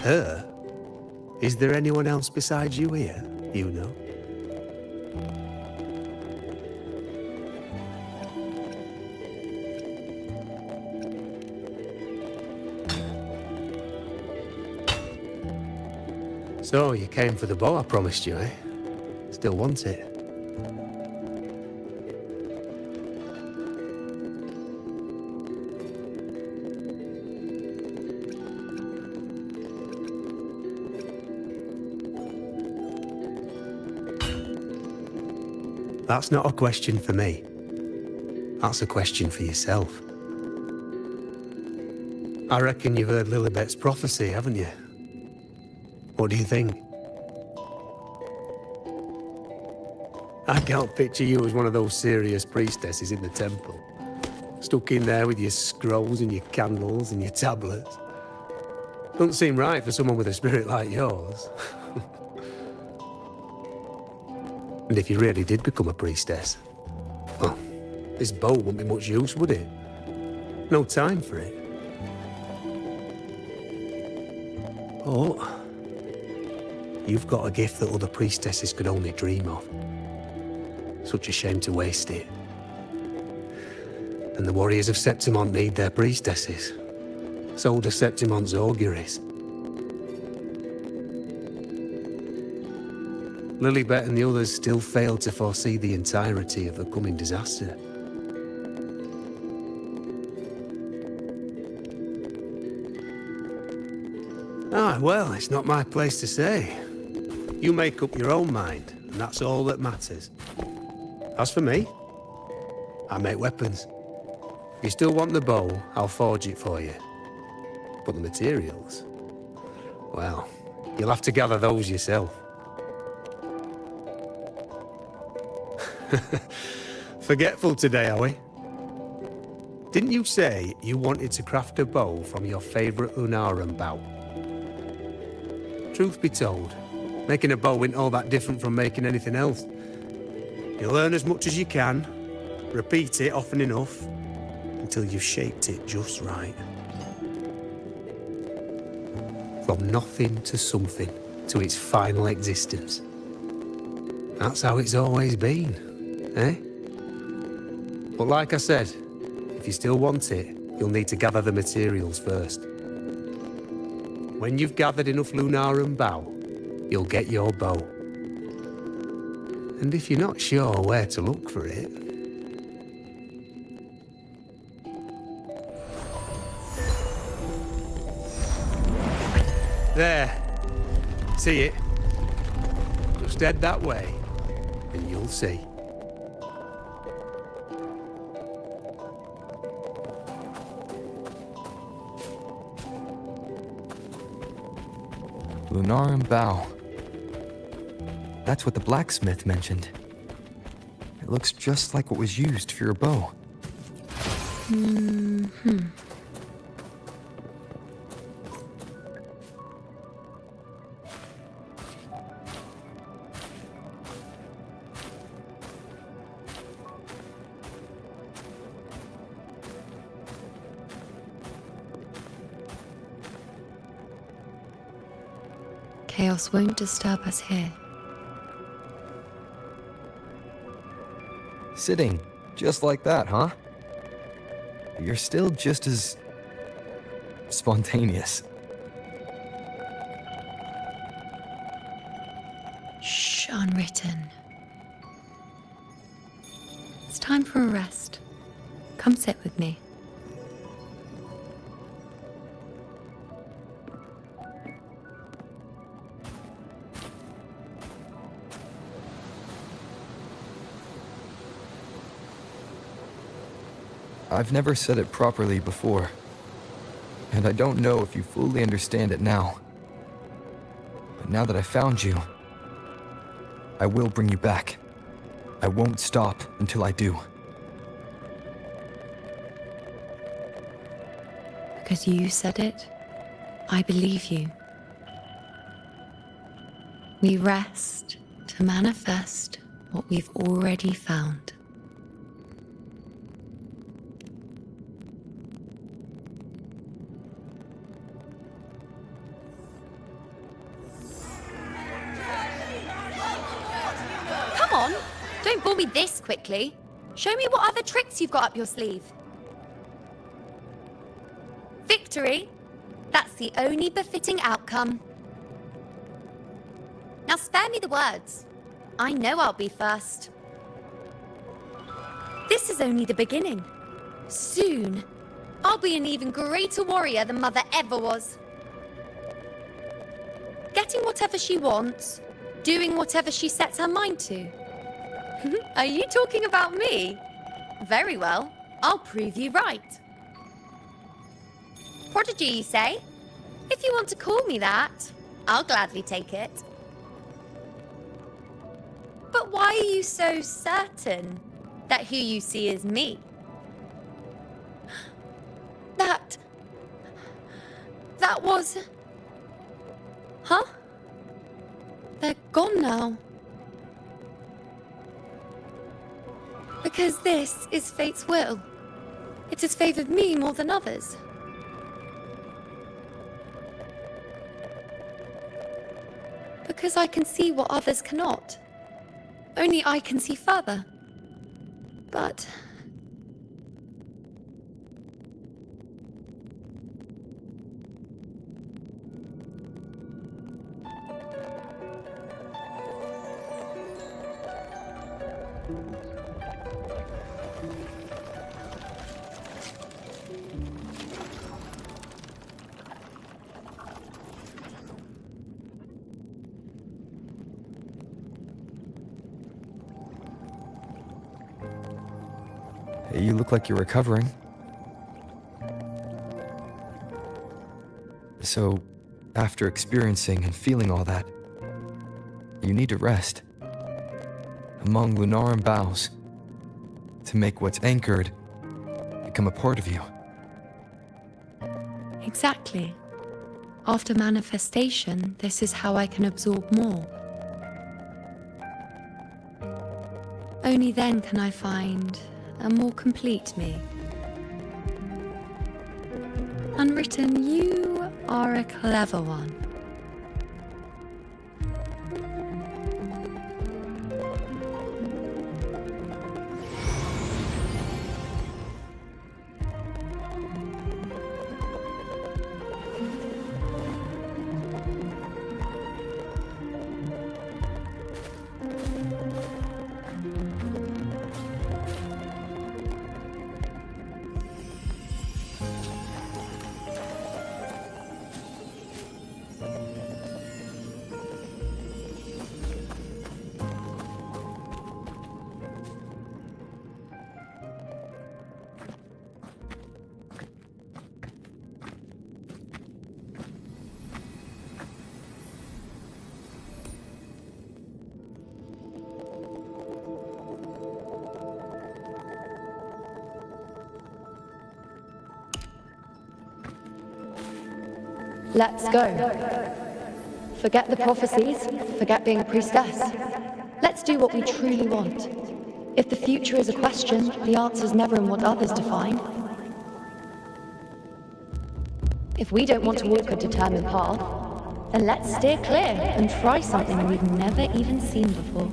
Her? Is there anyone else besides you here, you know? So, you came for the bow I promised you, eh? Still want it? That's not a question for me. That's a question for yourself. I reckon you've heard Lilibet's prophecy, haven't you? What do you think? I can't picture you as one of those serious priestesses in the temple. Stuck in there with your scrolls and your candles and your tablets. Doesn't seem right for someone with a spirit like yours. And if you really did become a priestess, well, this bow wouldn't be much use, would it? No time for it. Oh, You've got a gift that other priestesses could only dream of. Such a shame to waste it. And the warriors of Septimont need their priestesses. So do Septimont's auguries. Lilibet and the others still failed to foresee the entirety of the coming disaster. Ah, well, it's not my place to say. You make up your own mind, and that's all that matters. As for me, I make weapons. If you still want the bow, I'll forge it for you. But the materials, well, you'll have to gather those yourself. Forgetful today, are we? Didn't you say you wanted to craft a bow from your favourite Lunarum bow? Truth be told, making a bow isn't all that different from making anything else. You learn as much as you can, repeat it often enough, until you've shaped it just right. From nothing to something, to its final existence. That's how it's always been, eh? But like I said, if you still want it, you'll need to gather the materials first. When you've gathered enough Lunarum bow, you'll get your bow. And if you're not sure where to look for it... There. See it? Just head that way, and you'll see. Lunarum bow. That's what the blacksmith mentioned. It looks just like what was used for your bow. Chaos won't disturb us here. Sitting, just like that, huh? You're still just as... spontaneous. Shh, unwritten. It's time for a rest. Come sit with me. I've never said it properly before, and I don't know if you fully understand it now. But now that I found you, I will bring you back. I won't stop until I do. Because you said it, I believe you. We rest to manifest what we've already found. Come on, don't bore me this quickly. Show me what other tricks you've got up your sleeve. Victory? That's the only befitting outcome. Now spare me the words. I know I'll be first. This is only the beginning. Soon, I'll be an even greater warrior than Mother ever was. Getting whatever she wants, doing whatever she sets her mind to. Are you talking about me? Very well, I'll prove you right. Prodigy, you say? If you want to call me that, I'll gladly take it. But why are you so certain that who you see is me? That was... Huh? They're gone now. Because this is fate's will. It has favored me more than others. Because I can see what others cannot. Only I can see further. But You look like you're recovering. So, after experiencing and feeling all that, you need to rest among Lunaran boughs to make what's anchored become a part of you. exactly. After manifestation, this is how I can absorb more. Only then can I find a more complete me. Unwritten, you are a clever one. Let's go. Forget the prophecies, forget being a priestess. Let's do what we truly want. If the future is a question, the answer's never in what others define. If we don't want to walk a determined path, then let's steer clear and try something we've never even seen before.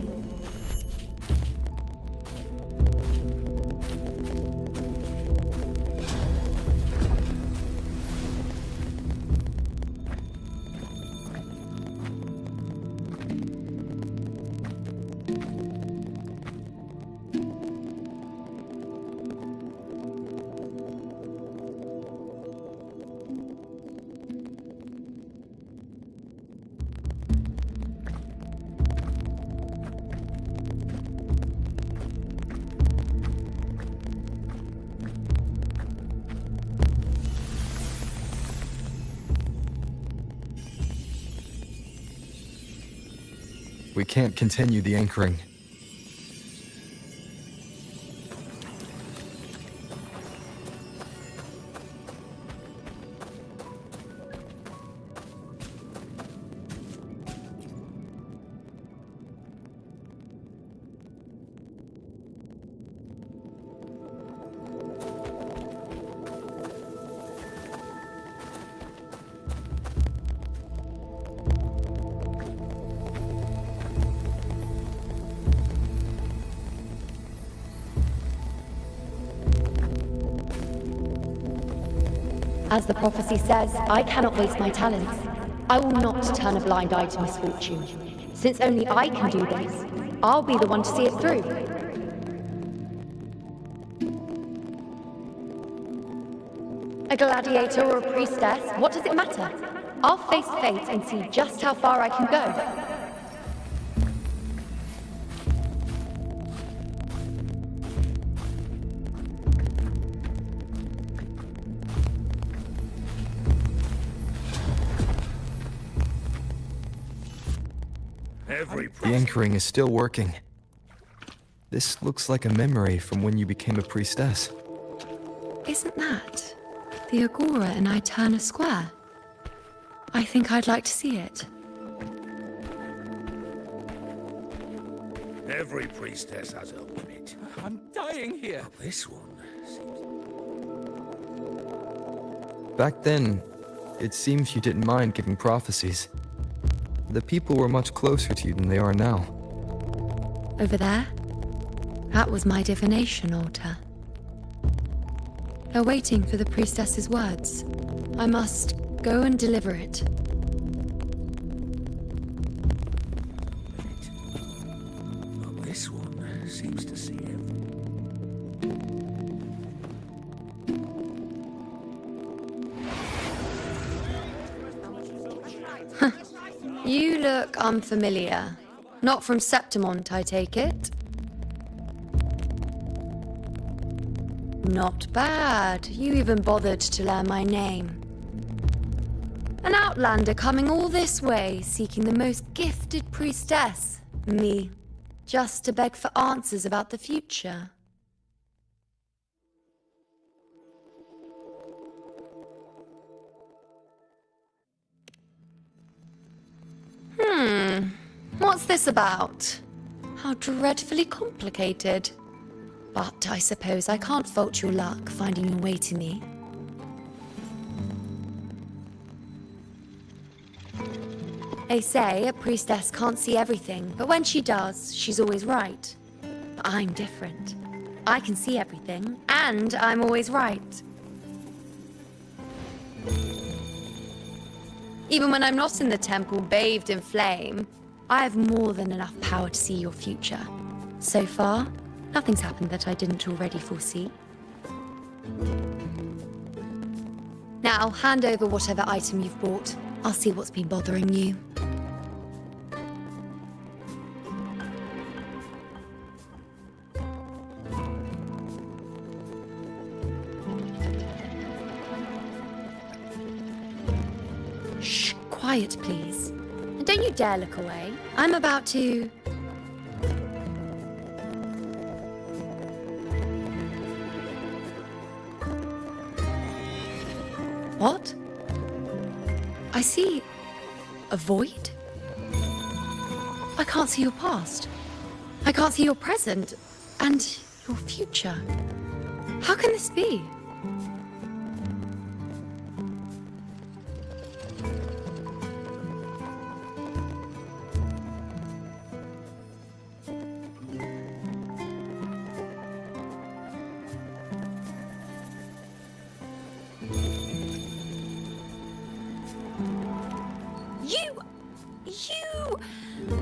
We can't continue the anchoring. As the prophecy says, I cannot waste my talents. I will not turn a blind eye to misfortune. Since only I can do this, I'll be the one to see it through. A gladiator or a priestess, what does it matter? I'll face fate and see just how far I can go. The anchoring is still working. This looks like a memory from when you became a priestess. Isn't that the agora in Eterna Square? I think I'd like to see it. Every priestess has her limit. I'm dying here. This one Back then, it seems you didn't mind giving prophecies. the people were much closer to you than they are now. Over there? That was my divination altar. They're waiting for the priestess's words. I must go and deliver it. Well, this one seems to see him. You look unfamiliar. Not from Septimont, I take it. Not bad. You even bothered to learn my name. An outlander coming all this way, seeking the most gifted priestess, me, just to beg for answers about the future. What's this about? How dreadfully complicated. But I suppose I can't fault your luck finding your way to me. They say a priestess can't see everything, but when she does, she's always right. But I'm different. I can see everything, and I'm always right. Even when I'm not in the temple bathed in flame, I have more than enough power to see your future. So far, nothing's happened that I didn't already foresee. Now, hand over whatever item you've brought. I'll see what's been bothering you. Shh, quiet, please. And don't you dare look away. I'm about to... What? I see a void? I can't see your past. I can't see your present and your future. How can this be?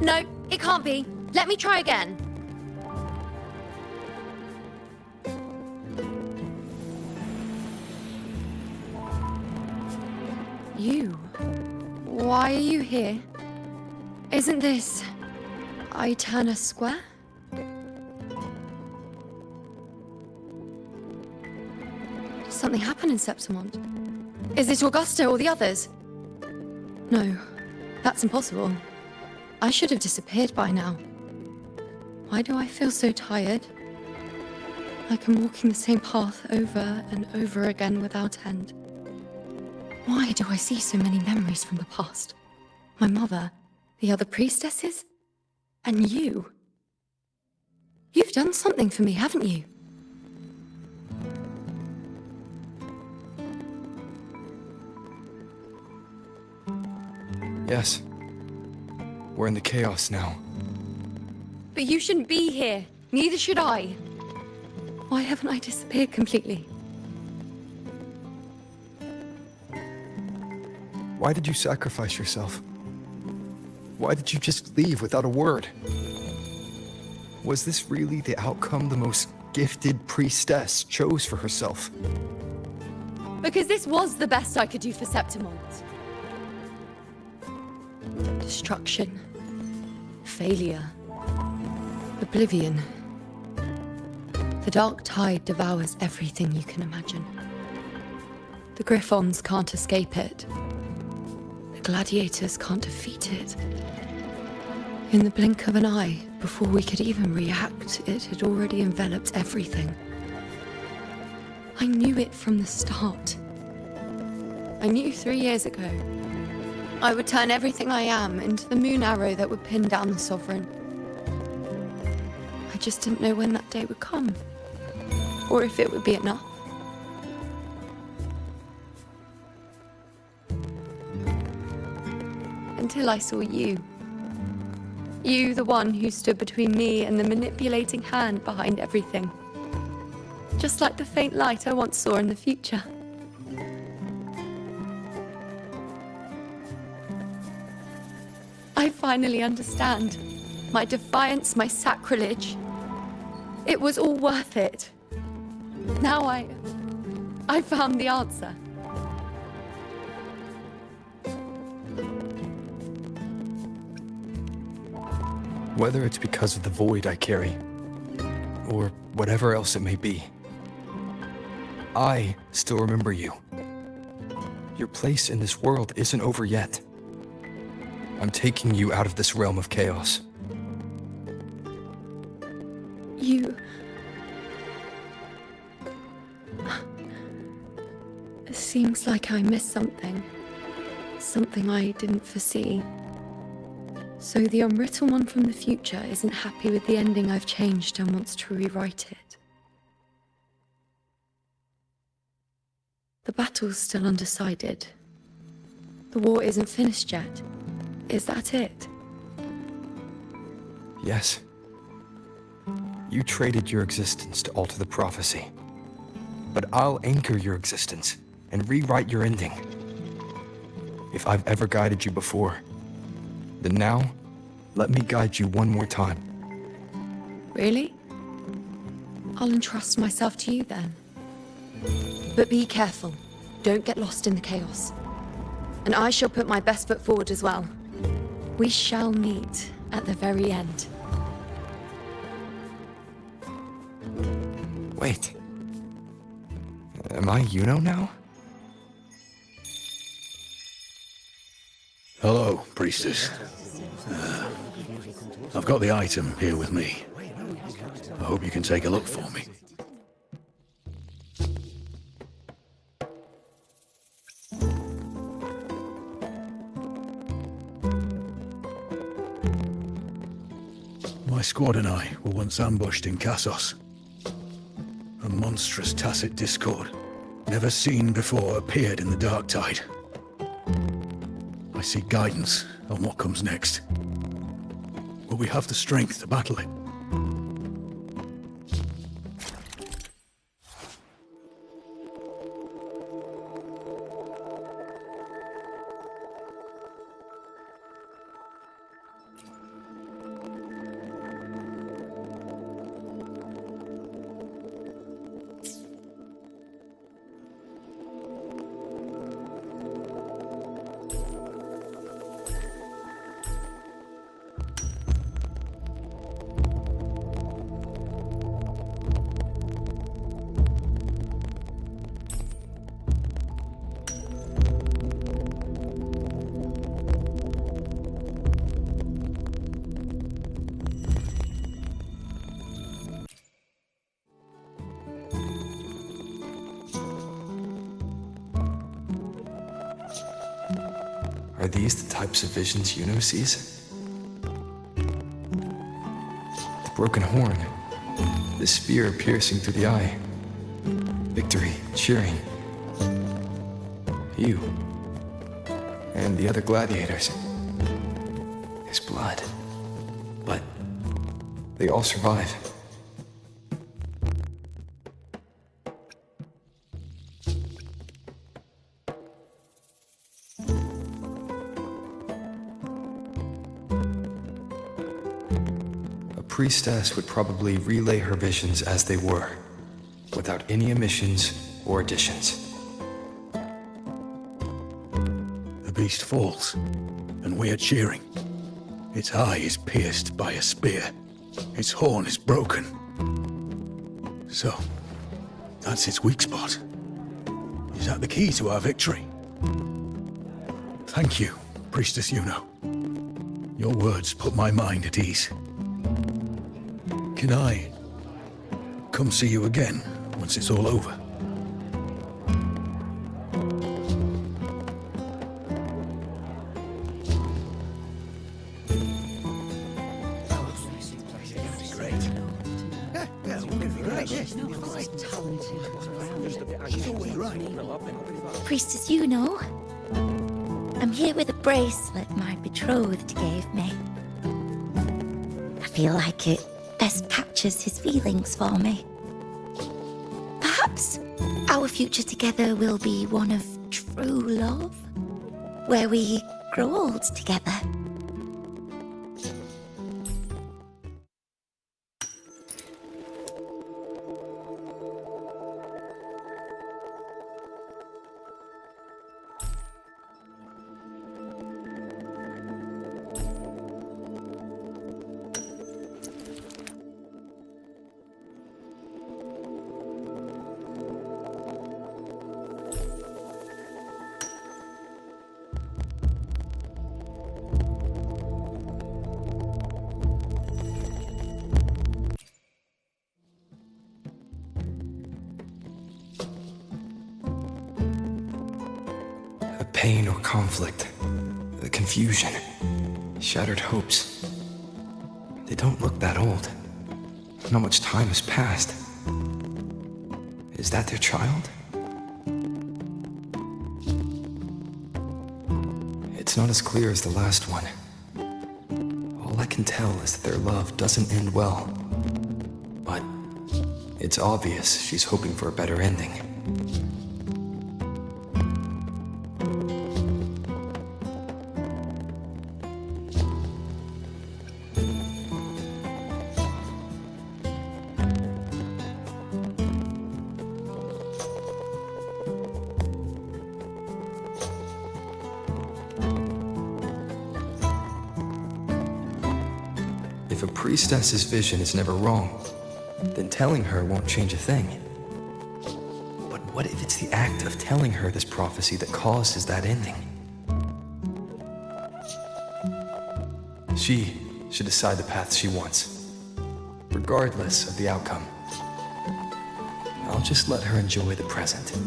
No, it can't be. Let me try again. You? Why are you here? Isn't this... Eterna Square? Did something happen in Septimont? Is it Augusta or the others? No, that's impossible. I should have disappeared by now. Why do I feel so tired? Like I'm walking the same path over and over again without end. Why do I see so many memories from the past? My mother, the other priestesses, and you. You've done something for me, haven't you? Yes. We're in the chaos now. But you shouldn't be here. Neither should I. Why haven't I disappeared completely? Why did you sacrifice yourself? Why did you just leave without a word? Was this really the outcome the most gifted priestess chose for herself? Because this was the best I could do for Septimont. Destruction. Failure. Oblivion. The dark tide devours everything you can imagine. The Griffons can't escape it. The gladiators can't defeat it. In the blink of an eye, before we could even react, it had already enveloped everything. I knew it from the start. I knew 3 years ago. I would turn everything I am into the moon arrow that would pin down the Sovereign. I just didn't know when that day would come, or if it would be enough. until I saw you. You, the one who stood between me and the manipulating hand behind everything. Just like the faint light I once saw in the future. I finally understand. My defiance, my sacrilege. It was all worth it. Now I found the answer. Whether it's because of the void I carry, or whatever else it may be, I still remember you. Your place in this world isn't over yet. I'm taking you out of this realm of chaos. You... It seems like I missed something. Something I didn't foresee. So the unwritten one from the future isn't happy with the ending I've changed and wants to rewrite it. The battle's still undecided. The war isn't finished yet. Is that it? Yes. You traded your existence to alter the prophecy. But I'll anchor your existence and rewrite your ending. If I've ever guided you before, then now, let me guide you one more time. Really? I'll entrust myself to you then. But be careful. Don't get lost in the chaos. And I shall put my best foot forward as well. We shall meet at the very end. Wait. Am I Yuno now? Hello, priestess. I've got the item here with me. I hope you can take a look for me. My squad and I were once ambushed in Kassos. A monstrous tacit discord, never seen before, appeared in the dark tide. I seek guidance on what comes next. Will we have the strength to battle it? Are these the types of visions Yuno sees? The broken horn, the spear piercing through the eye, victory, cheering. You, and the other gladiators. His blood. But they all survive. Priestess would probably relay her visions as they were, without any omissions or additions. The beast falls, and we are cheering. Its eye is pierced by a spear. Its horn is broken. So, that's its weak spot. Is that the key to our victory? Thank you, Priestess Yuno. Your words put my mind at ease. Can I come see you again once it's all over? Priestess Yuno, I'm here with a bracelet my betrothed gave me. I feel like it best captures his feelings for me. Perhaps our future together will be one of true love, where we grow old together. The pain or conflict, the confusion, shattered hopes. They don't look that old. Not much time has passed. Is that their child? It's not as clear as the last one. All I can tell is that their love doesn't end well. But it's obvious she's hoping for a better ending. If a priestess's vision is never wrong, then telling her won't change a thing. But what if it's the act of telling her this prophecy that causes that ending? She should decide the path she wants, regardless of the outcome. I'll just let her enjoy the present.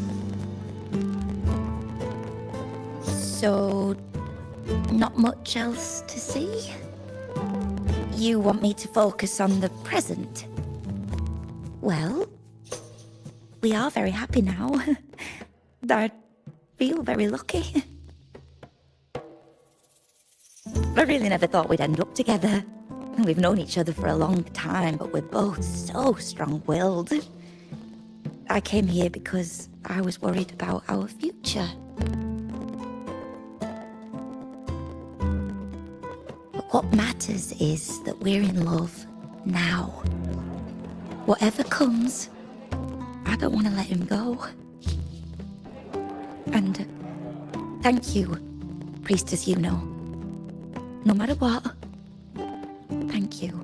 So, not much else to see? You want me to focus on the present? Well, we are very happy now. I feel very lucky. I really never thought we'd end up together. We've known each other for a long time, but we're both so strong-willed. I came here because I was worried about our future. But what matters is that we're in love now. Whatever comes, I don't want to let him go. And thank you, Priestess Yuno. No matter what, thank you.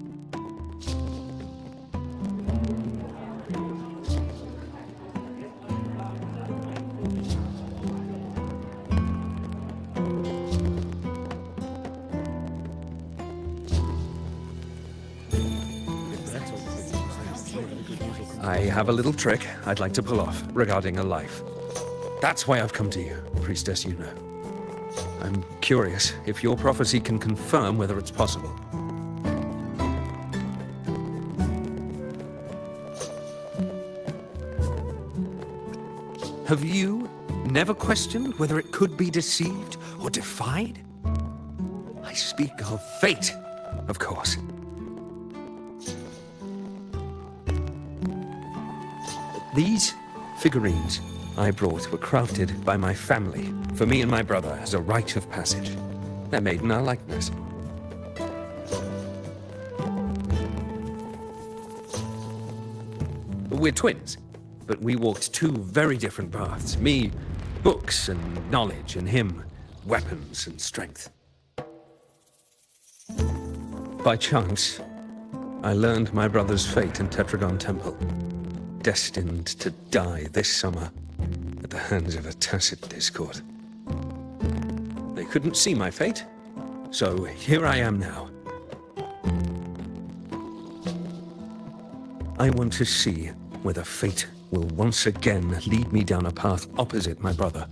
I have a little trick I'd like to pull off regarding a life. That's why I've come to you, Priestess Yuno. I'm curious if your prophecy can confirm whether it's possible. Have you never questioned whether it could be deceived or defied? I speak of fate, of course. These figurines I brought were crafted by my family for me and my brother as a rite of passage. They're made in our likeness. We're twins, but we walked two very different paths. Me, books and knowledge, and him, weapons and strength. By chance, I learned my brother's fate in Tetragon Temple. Destined to die this summer at the hands of a tacit discord. They couldn't see my fate, so here I am now. I want to see whether fate will once again lead me down a path opposite my brother.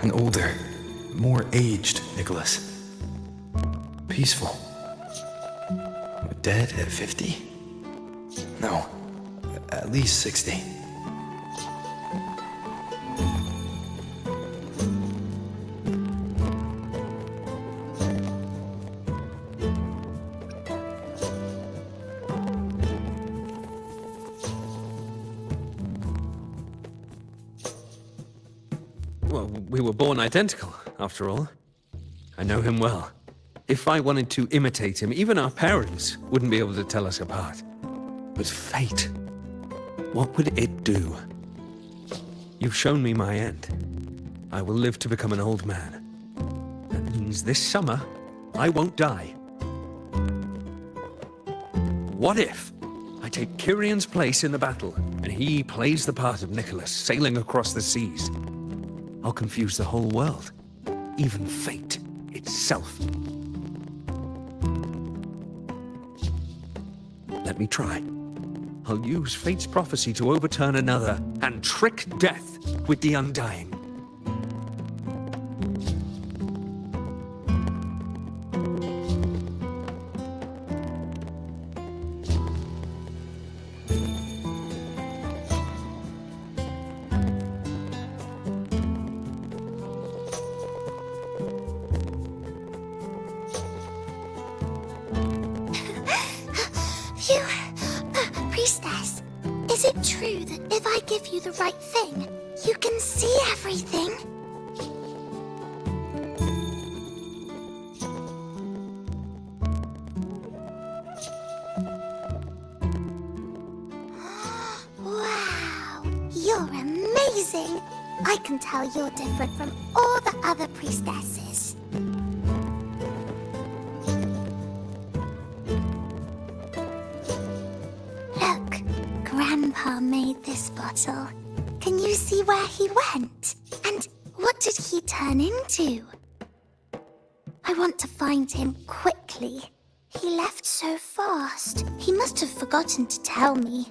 An older, more aged Nicholas. Peaceful. Dead at 50? No, at least 60. Well, we were born identical, after all. I know him well. If I wanted to imitate him, even our parents wouldn't be able to tell us apart. But fate, what would it do? You've shown me my end. I will live to become an old man. That means this summer, I won't die. What if I take Kyrion's place in the battle, and he plays the part of Nicholas, sailing across the seas? I'll confuse the whole world, even fate itself. Let me try. I'll use fate's prophecy to overturn another and trick death with the undying. Priestess, is it true that if I give you the right thing, you can see everything? Wow, you're amazing! I can tell you're different from all the other priestesses. Look, Grandpa made this bottle. Can you see where he went? And what did he turn into? I want to find him quickly. He left so fast. He must have forgotten to tell me.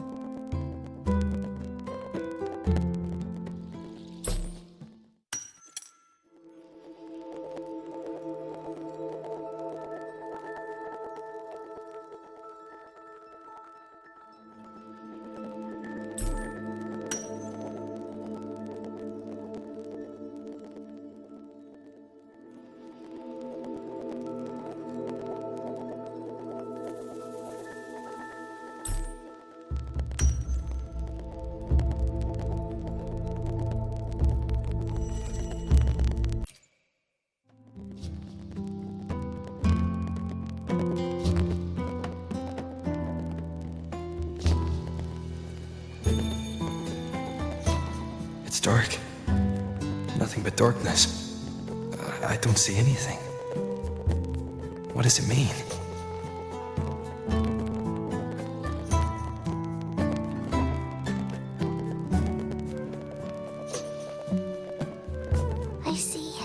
It's dark. Nothing but darkness. I don't see anything. What does it mean? I see.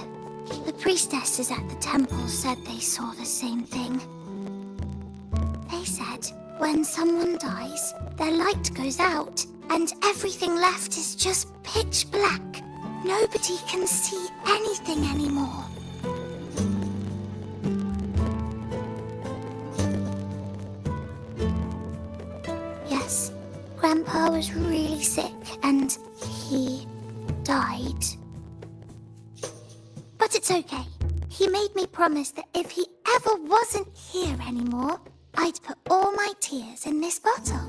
The priestesses at the temple said they saw the same thing. They said when someone dies, their light goes out, and everything left is just pitch black. Nobody can see anything anymore. Yes, Grandpa was really sick and he died. But it's okay. He made me promise that if he ever wasn't here anymore, I'd put all my tears in this bottle.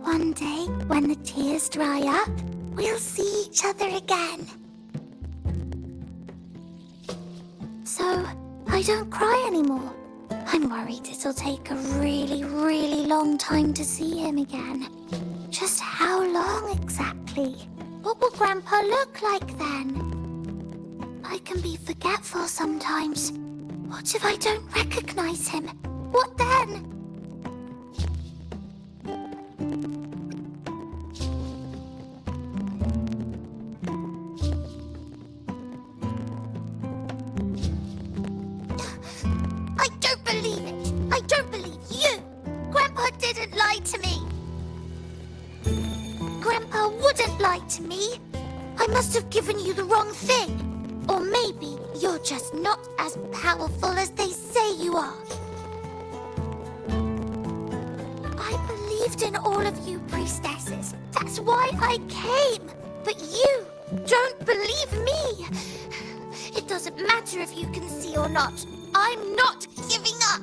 One day, when the tears dry up, we'll see each other again. So, I don't cry anymore. I'm worried it'll take a really, really long time to see him again. Just how long exactly? What will Grandpa look like then? I can be forgetful sometimes. What if I don't recognize him? What then? I don't believe it! I don't believe you! Grandpa didn't lie to me! Grandpa wouldn't lie to me! I must have given just not as powerful as they say you are. I believed in all of you priestesses. That's why I came. But you don't believe me. It doesn't matter if you can see or not. I'm not giving up.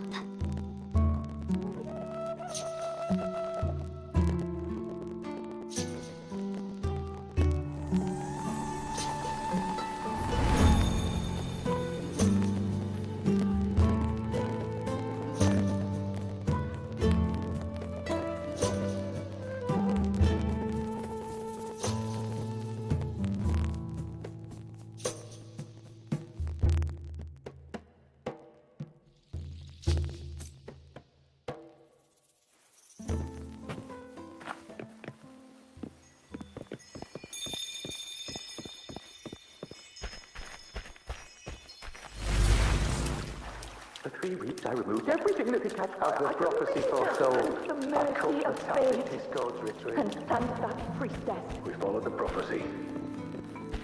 For 3 weeks, I removed everything that could catch as the prophecy foretold. The mercy of fate. Discord's retreat. And thank that priestess. We followed the prophecy.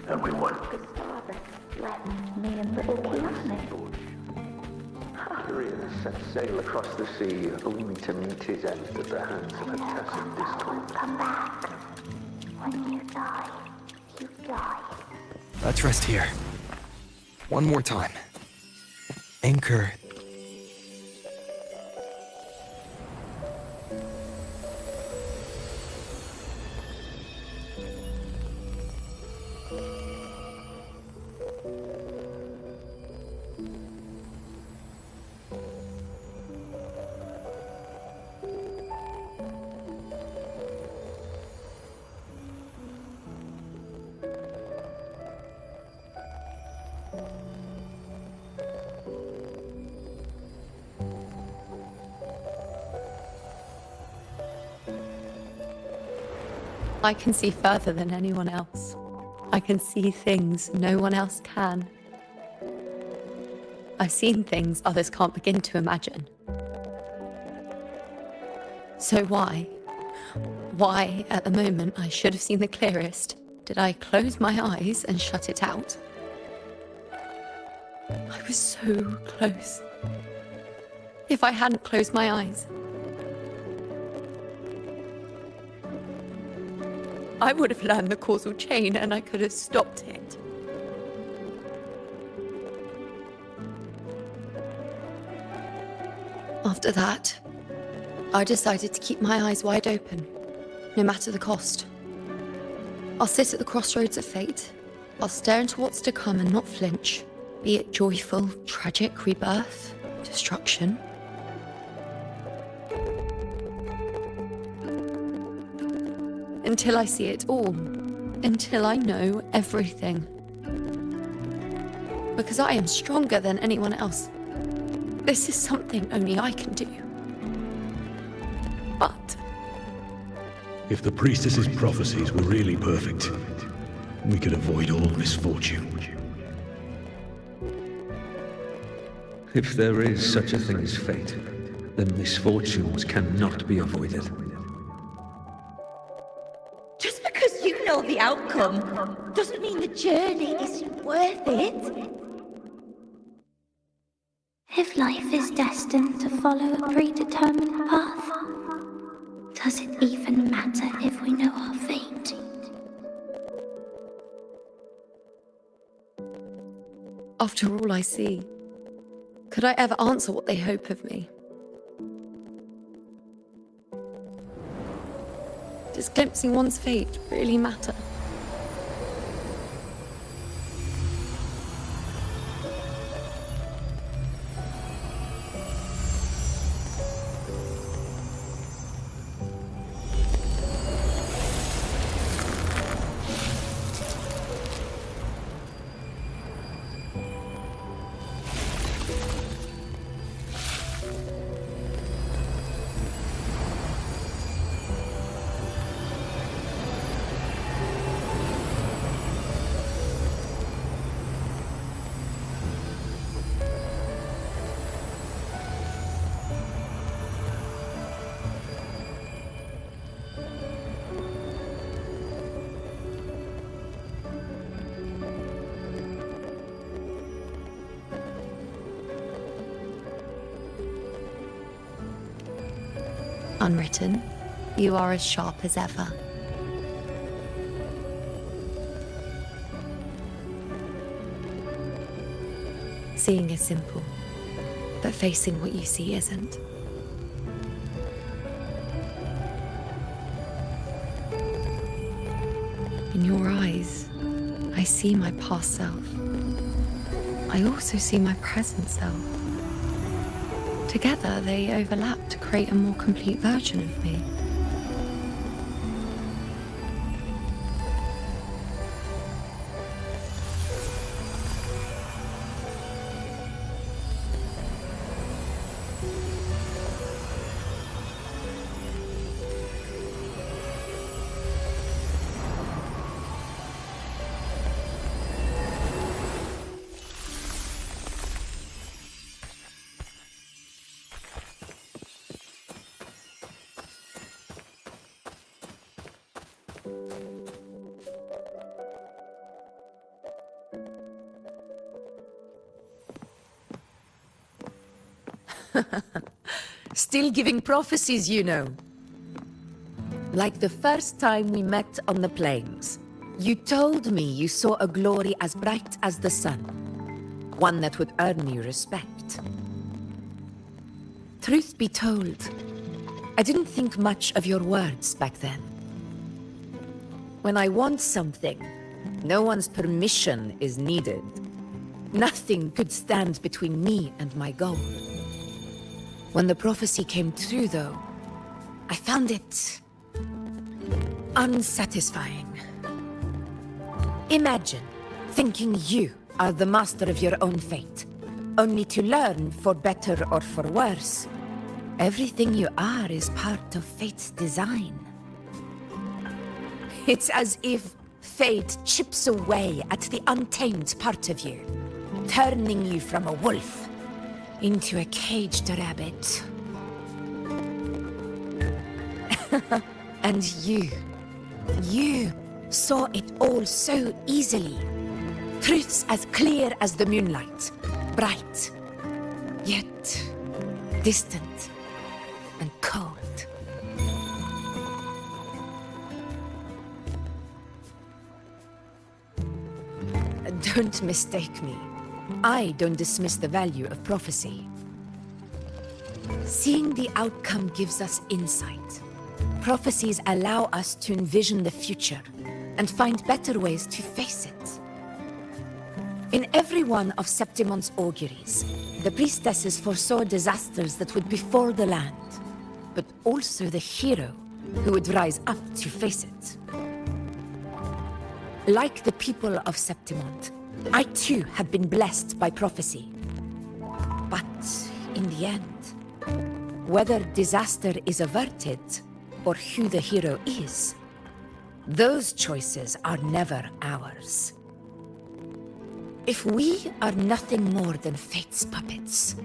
And we won. Father left me and little Keanu. Curious set sail across the sea, only to meet his end at the hands of a tacit discord. Come back. When you die, you die. Let's rest here. One more time. Anchor. I can see further than anyone else. I can see things no one else can. I've seen things others can't begin to imagine. So why, at the moment I should have seen the clearest, did I close my eyes and shut it out? I was so close. If I hadn't closed my eyes, I would have learned the causal chain and I could have stopped it. After that, I decided to keep my eyes wide open, no matter the cost. I'll sit at the crossroads of fate. I'll stare into what's to come and not flinch, be it joyful, tragic rebirth, destruction. Until I see it all. Until I know everything. Because I am stronger than anyone else. This is something only I can do. But If the priestess's prophecies were really perfect, we could avoid all misfortune. If there is such a thing as fate, then misfortunes cannot be avoided. Just because you know the outcome doesn't mean the journey isn't worth it. If life is destined to follow a predetermined path, does it even matter if we know our fate? after all I see, could I ever answer what they hope of me? Does glimpsing one's fate really matter? Unwritten, you are as sharp as ever. Seeing is simple, but facing what you see isn't. In your eyes, I see my past self. I also see my present self. Together, they overlap to create a more complete version of me. Still giving prophecies, you know. Like the first time we met on the plains. You told me you saw a glory as bright as the sun. One that would earn me respect. Truth be told, I didn't think much of your words back then. When I want something, no one's permission is needed. Nothing could stand between me and my goal. When the prophecy came true, though, I found it unsatisfying. Imagine thinking you are the master of your own fate, only to learn, for better or for worse, everything you are is part of fate's design. It's as if fate chips away at the untamed part of you, turning you from a wolf into a caged rabbit. And you saw it all so easily. Truths as clear as the moonlight, bright, yet distant and cold. Don't mistake me. I don't dismiss the value of prophecy. Seeing the outcome gives us insight. Prophecies allow us to envision the future and find better ways to face it. In every one of Septimon's auguries, the priestesses foresaw disasters that would befall the land, but also the hero who would rise up to face it. Like the people of Septimont, I too had been blessed by prophecy. But in the end, whether disaster is averted or who the hero is, those choices are never ours. If we are nothing more than fate's puppets,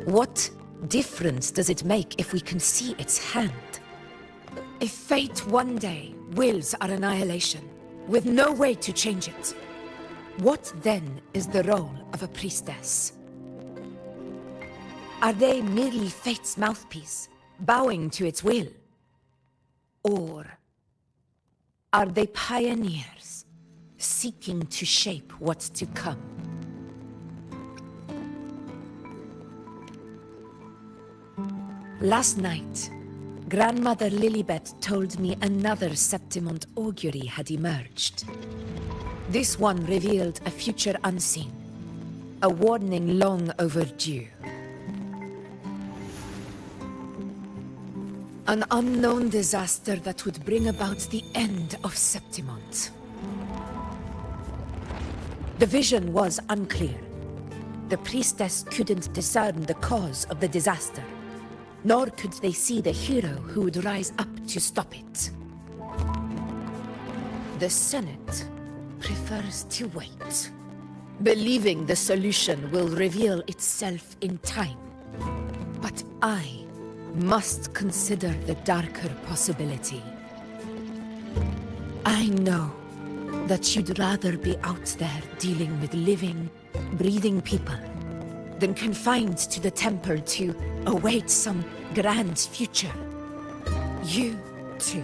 what difference does it make if we can see its hand? If fate one day wills our annihilation, with no way to change it, what then is the role of a priestess? Are they merely fate's mouthpiece, bowing to its will? Or are they pioneers, seeking to shape what's to come? Last night, Grandmother Lilibet told me another Septimont augury had emerged. This one revealed a future unseen, a warning long overdue. An unknown disaster that would bring about the end of Septimont. The vision was unclear. The priestess couldn't discern the cause of the disaster, nor could they see the hero who would rise up to stop it. The Senate prefers to wait, believing the solution will reveal itself in time. But I must consider the darker possibility. I know that you'd rather be out there dealing with living, breathing people than confined to the temple to await some grand future You, too,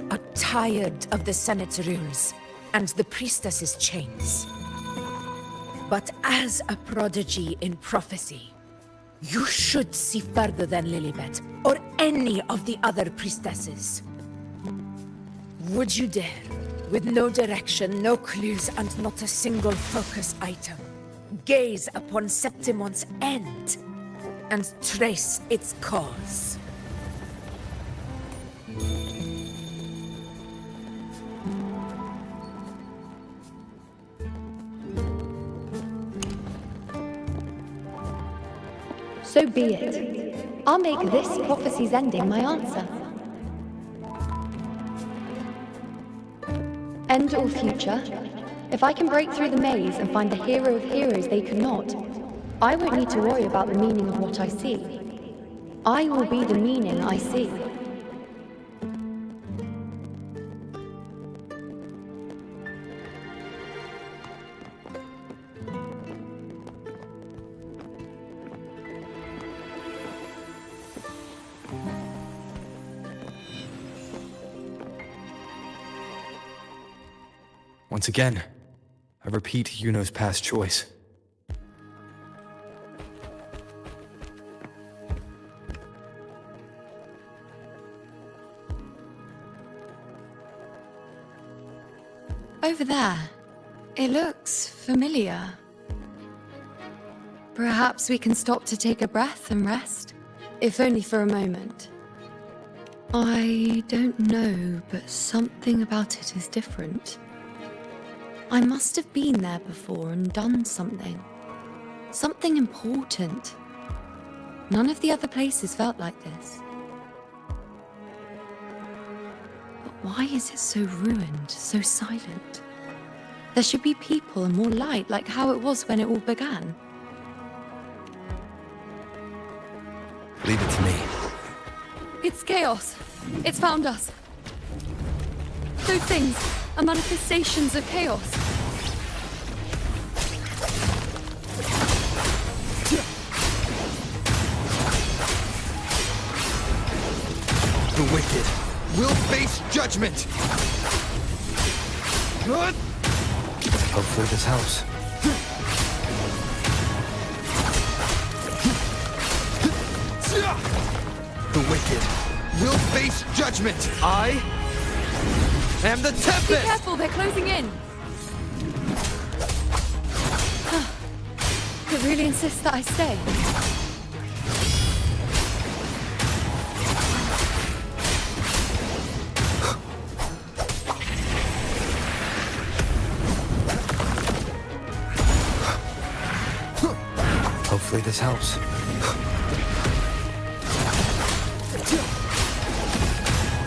are tired of the Senate's rules and the priestess's chains. But as a prodigy in prophecy, you should see further than Lilibet or any of the other priestesses. Would you dare, with no direction, no clues, and not a single focus item, gaze upon Septimon's end and trace its cause? So be it. I'll make this prophecy's ending my answer. End or future, if I can break through the maze and find the hero of heroes they could not, I won't need to worry about the meaning of what I see. I will be the meaning I see. Once again, I repeat Yuno's past choice. Over there. It looks familiar. Perhaps we can stop to take a breath and rest, if only for a moment. I don't know, but something about it is different. I must have been there before and done something. Something important. None of the other places felt like this. But why is it so ruined, so silent? There should be people and more light, like how it was when it all began. Leave it to me. It's chaos. It's found us. Those things are manifestations of chaos. The wicked will face judgment! Hopefully this helps. The wicked will face judgment! I am the Tempest! Be careful, they're closing in! It really insists that I stay. Hopefully this helps.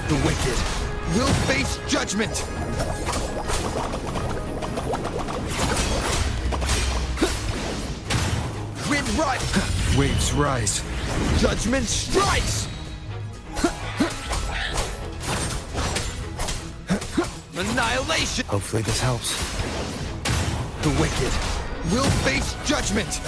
The wicked will face judgment! Wind rise! Waves rise. Judgment strikes! Annihilation! Hopefully this helps. The wicked will face judgment!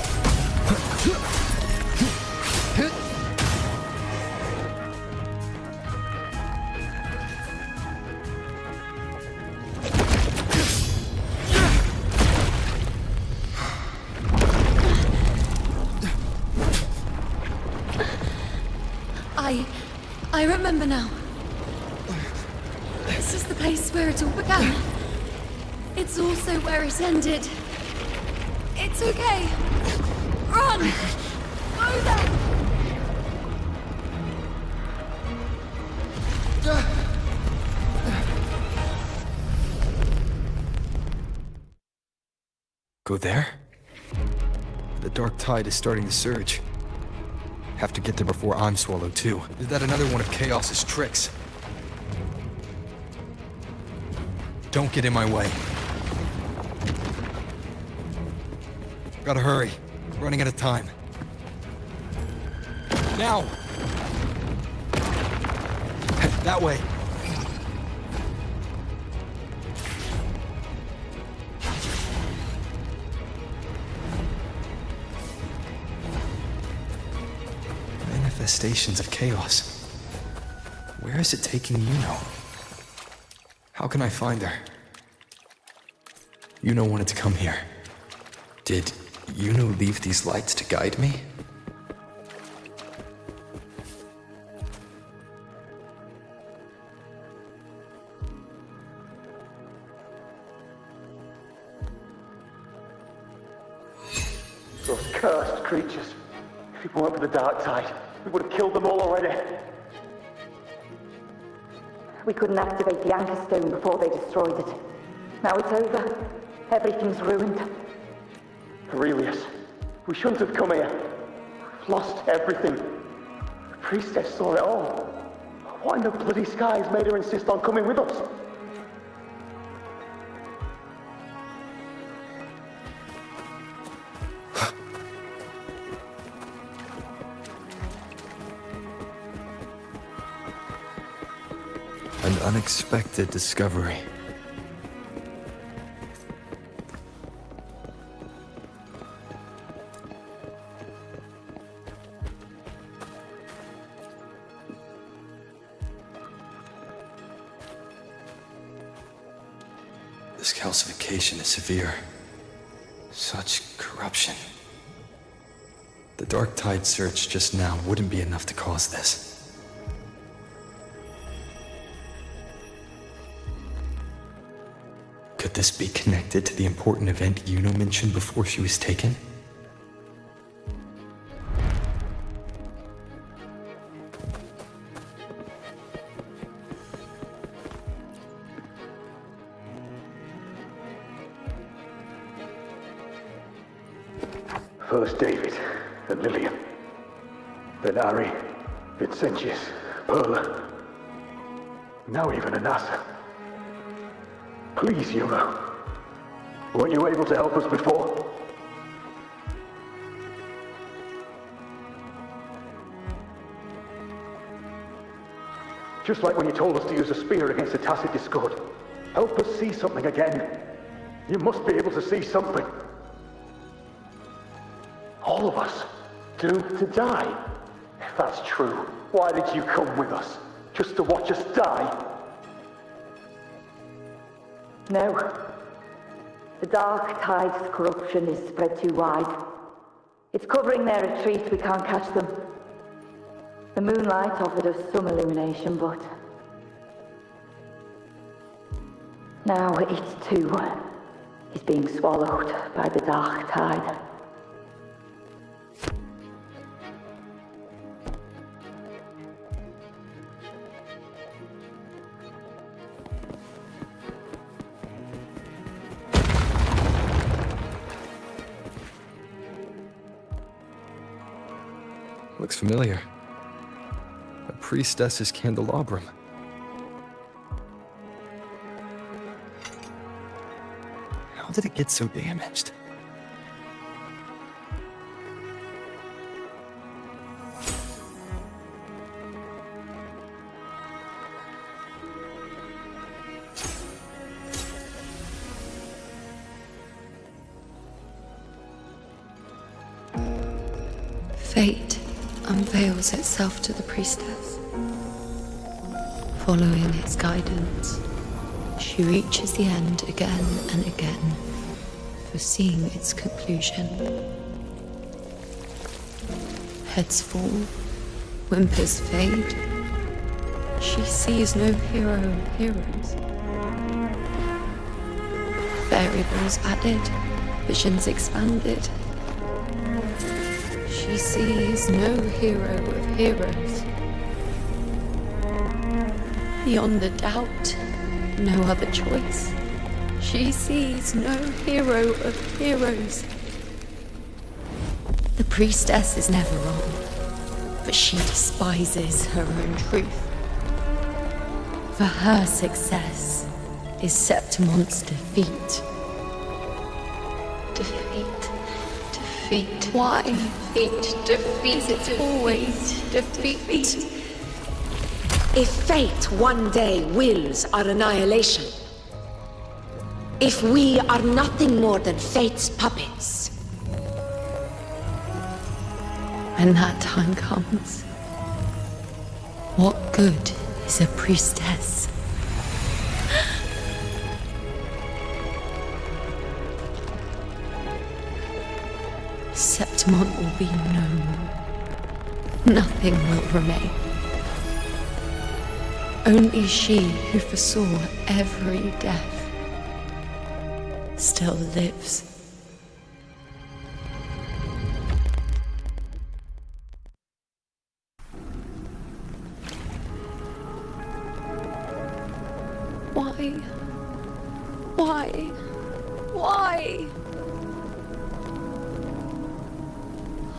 I remember now. This is the place where it all began. It's also where it ended. It's okay. Run! Over! Go there? The dark tide is starting to surge. Have to get there before I'm swallowed too. Is that another one of Chaos's tricks? Don't get in my way. Gotta hurry. Running out of time. Now! That way. Manifestations of chaos. Where is it taking Yuno? How can I find her? Yuno wanted to come here. Did Yuno leave these lights to guide me? Those cursed creatures. If it weren't for the dark tide, we would have killed them all already. We couldn't activate the anchor stone before they destroyed it. Now it's over. Everything's ruined. Aurelius, we shouldn't have come here. We've lost everything. The priestess saw it all. What in the bloody skies made her insist on coming with us? An unexpected discovery. This calcification is severe. Such corruption. The Dark Tide search just now wouldn't be enough to cause this. Could this be connected to the important event Yuno mentioned before she was taken? First David and Lillian. Then Ari, Vincentius, Perla. Now even Anasa. Please, Yuno. Weren't you able to help us before? Just like when you told us to use a spear against the Tacit Discord. Help us see something again. You must be able to see something. All of us, doomed to die. If that's true, why did you come with us? Just to watch us die? No. The Dark Tide's corruption is spread too wide. It's covering their retreat, we can't catch them. The moonlight offered us some illumination, but... now it too is being swallowed by the Dark Tide. Looks familiar. A priestess's candelabrum. How did it get so damaged? Fate unveils itself to the priestess. Following its guidance, she reaches the end again and again, foreseeing its conclusion. Heads fall, whimpers fade. She sees no hero of heroes. Variables added, visions expanded. She sees no hero of heroes. Beyond a doubt, no other choice. She sees no hero of heroes. The priestess is never wrong, but she despises her own truth. For her success is Septimon's defeat. Defeat. Why? Defeat. It's always defeat. If fate one day wills our annihilation, if we are nothing more than fate's puppets, When that time comes, what good is a priestess. Septimont will be no more. Nothing will remain. Only she who foresaw every death still lives. Why? Why? Why?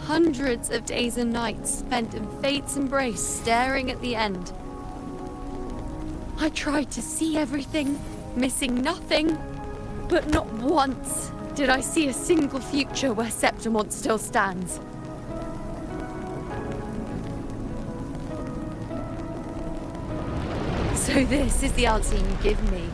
Hundreds of days and nights spent in fate's embrace, staring at the end. I tried to see everything, missing nothing, but not once did I see a single future where Septimont still stands. So this is the answer you give me.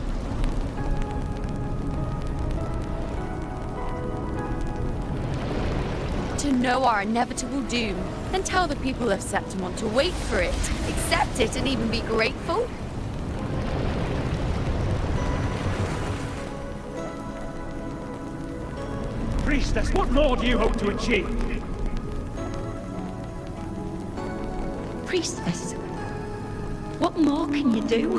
To know our inevitable doom, then tell the people of Septimont to wait for it, accept it, and even be grateful? Priestess, what more do you hope to achieve? Priestess, what more can you do?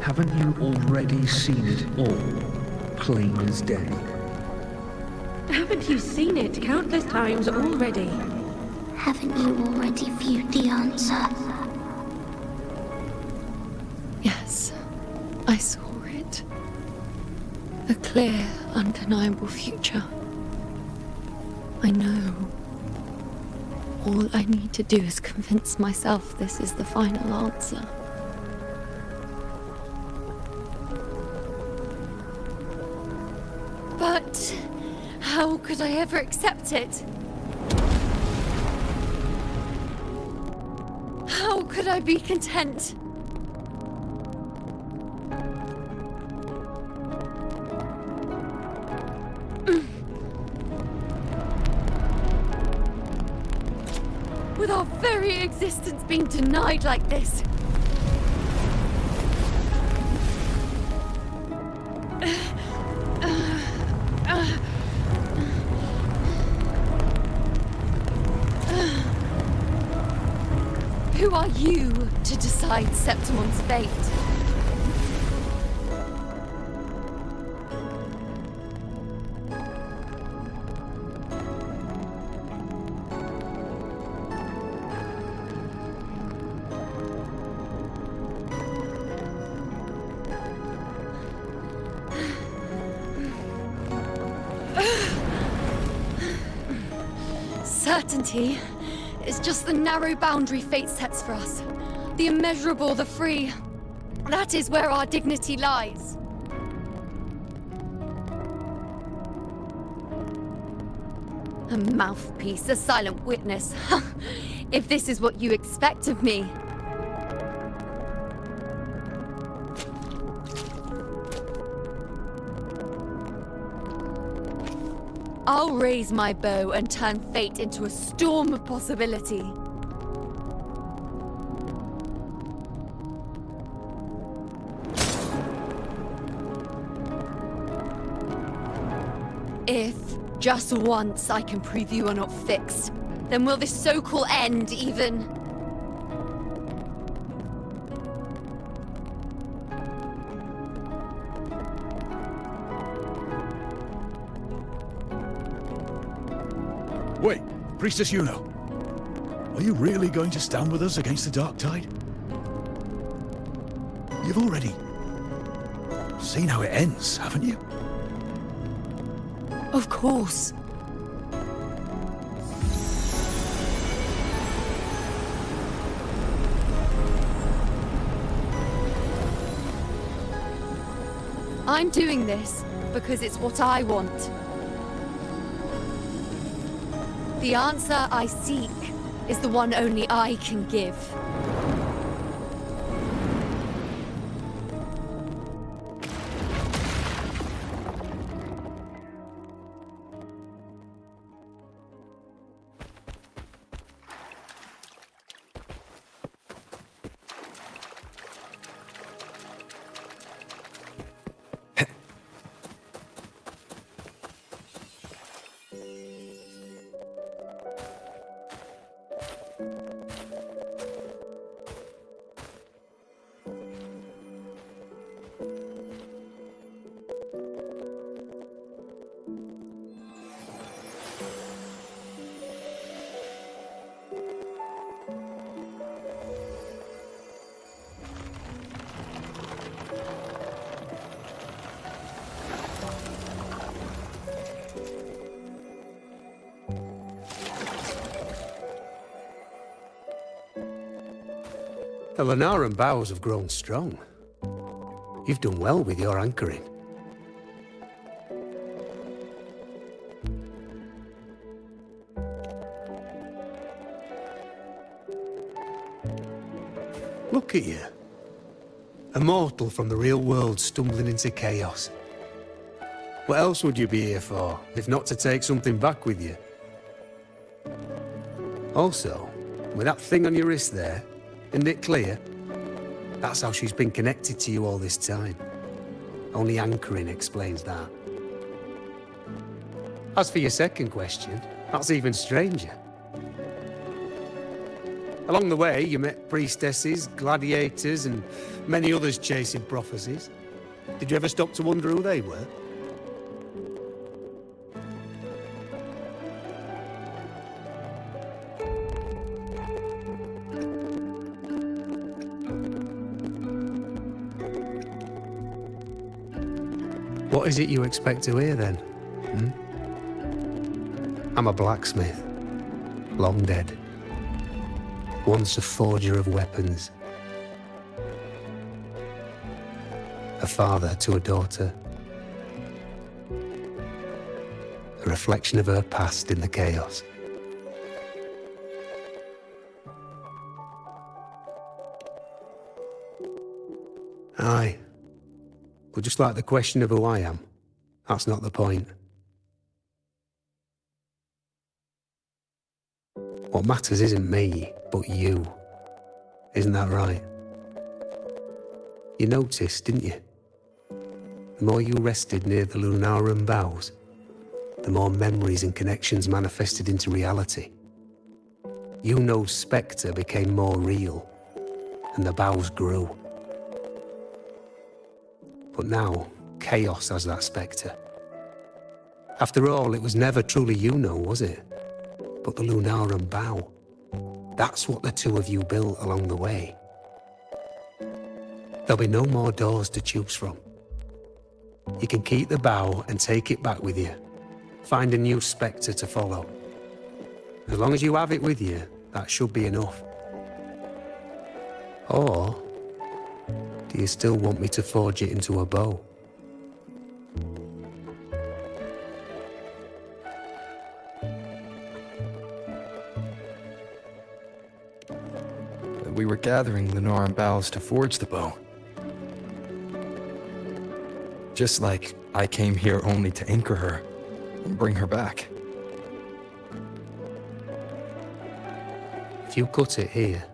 Haven't you already seen it all, plain as day? Haven't you seen it countless times already? Haven't you already viewed the answer? Yes, I saw it. A clear, undeniable future. I know. All I need to do is convince myself this is the final answer. But how could I ever accept it? How could I be content? With our very existence being denied like this. Who are you to decide Septimon's fate? Certainty is just the narrow boundary fate sets for us. The immeasurable, the free. That is where our dignity lies. A mouthpiece, a silent witness. If this is what you expect of me. I'll raise my bow and turn fate into a storm of possibility. If, just once, I can prove you are not fixed, then will this so-called end even... Wait, Priestess Yuno. Are you really going to stand with us against the Dark Tide? You've already seen how it ends, haven't you? Of course. I'm doing this because it's what I want. The answer I seek is the one only I can give. The Lunaran bows have grown strong. You've done well with your anchoring. Look at you. A mortal from the real world stumbling into chaos. What else would you be here for, if not to take something back with you? Also, with that thing on your wrist there, isn't it clear? That's how she's been connected to you all this time. Only anchoring explains that. As for your second question, that's even stranger. Along the way, you met priestesses, gladiators, and many others chasing prophecies. Did you ever stop to wonder who they were? What is it you expect to hear, then? I'm a blacksmith. Long dead. Once a forger of weapons. A father to a daughter. A reflection of her past in the chaos. Aye. But just like the question of who I am, that's not the point. What matters isn't me, but you. Isn't that right? You noticed, didn't you? The more you rested near the Lunaran bows, the more memories and connections manifested into reality. Yuno's spectre became more real, and the bows grew. But now, chaos has that spectre. After all, it was never truly Yuno, was it? But the Lunaran bow. That's what the two of you built along the way. There'll be no more doors to choose from. You can keep the bow and take it back with you. Find a new spectre to follow. As long as you have it with you, that should be enough. Or do you still want me to forge it into a bow? We were gathering Lunaran boughs to forge the bow. Just like I came here only to anchor her and bring her back. If you cut it here,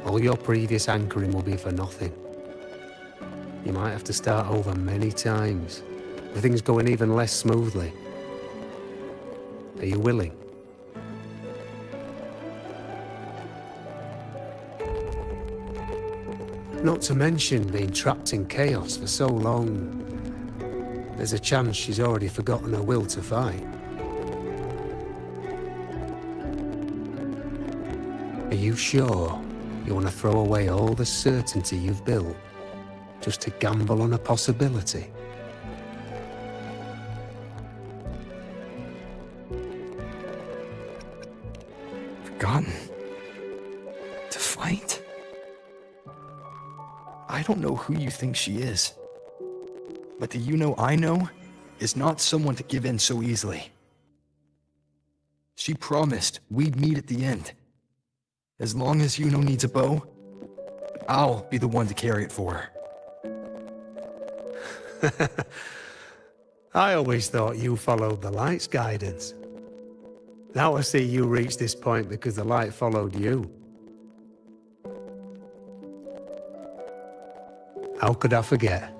all your previous anchoring will be for nothing. You might have to start over many times, with things going even less smoothly. Are you willing? Not to mention being trapped in chaos for so long. There's a chance she's already forgotten her will to fight. Are you sure you want to throw away all the certainty you've built just to gamble on a possibility? Forgotten? To fight? I don't know who you think she is. But the Yuno I know is not someone to give in so easily. She promised we'd meet at the end. As long as Yuno needs a bow, I'll be the one to carry it for her. I always thought you followed the light's guidance. Now I see you reached this point because the light followed you. How could I forget?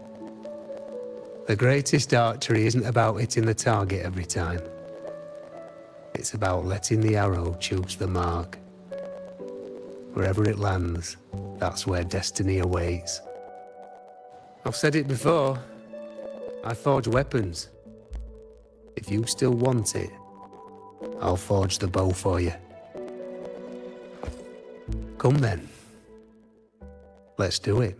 The greatest archery isn't about hitting the target every time. It's about letting the arrow choose the mark. Wherever it lands, that's where destiny awaits. I've said it before. I forge weapons. If you still want it, I'll forge the bow for you. Come then. Let's do it.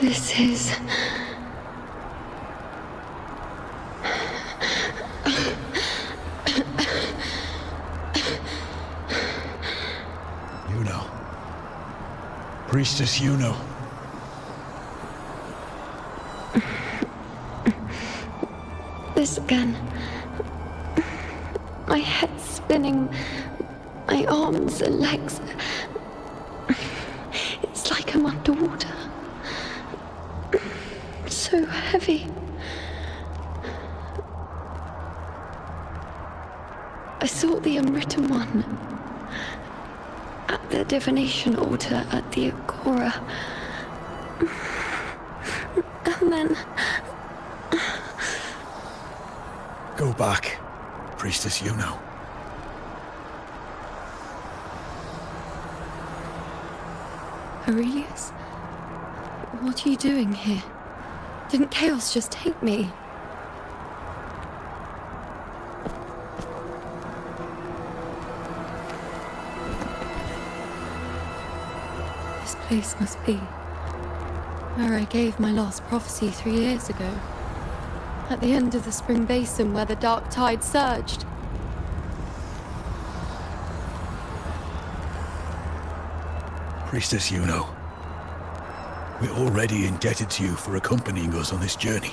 This is... Yuno. Priestess Yuno. This again. My head spinning. My arms and legs. It's like I'm underwater. So heavy. I saw the unwritten one at the divination altar at the agora. And then... Go back, Priestess Yuno. Aurelius? What are you doing here? Didn't chaos just take me? This place must be where I gave my last prophecy 3 years ago. At the end of the spring basin where the dark tide surged. Priestess Yuno. We're already indebted to you for accompanying us on this journey.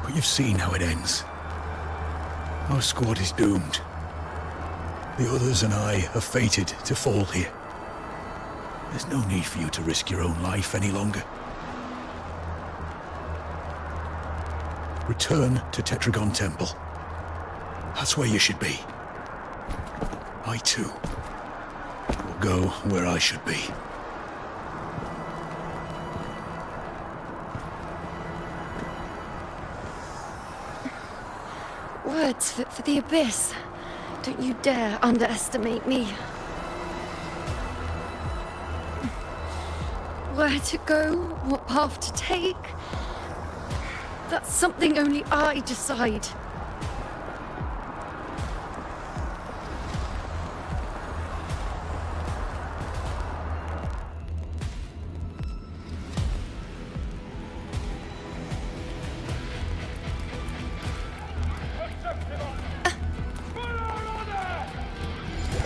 But you've seen how it ends. Our squad is doomed. The others and I are fated to fall here. There's no need for you to risk your own life any longer. Return to Tetragon Temple. That's where you should be. I too will go where I should be. Words for the abyss. Don't you dare underestimate me. Where to go, what path to take, that's something only I decide.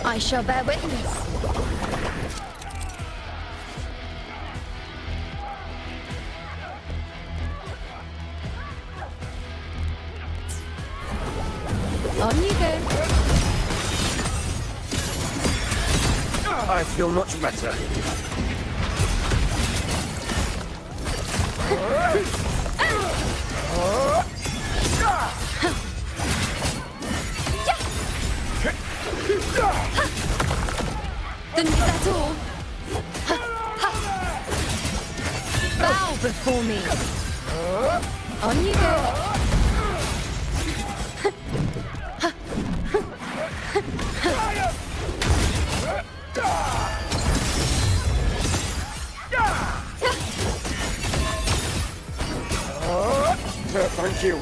I shall bear witness. On you go. I feel much better. Then that's all. Bow before me. On you go. Thank you.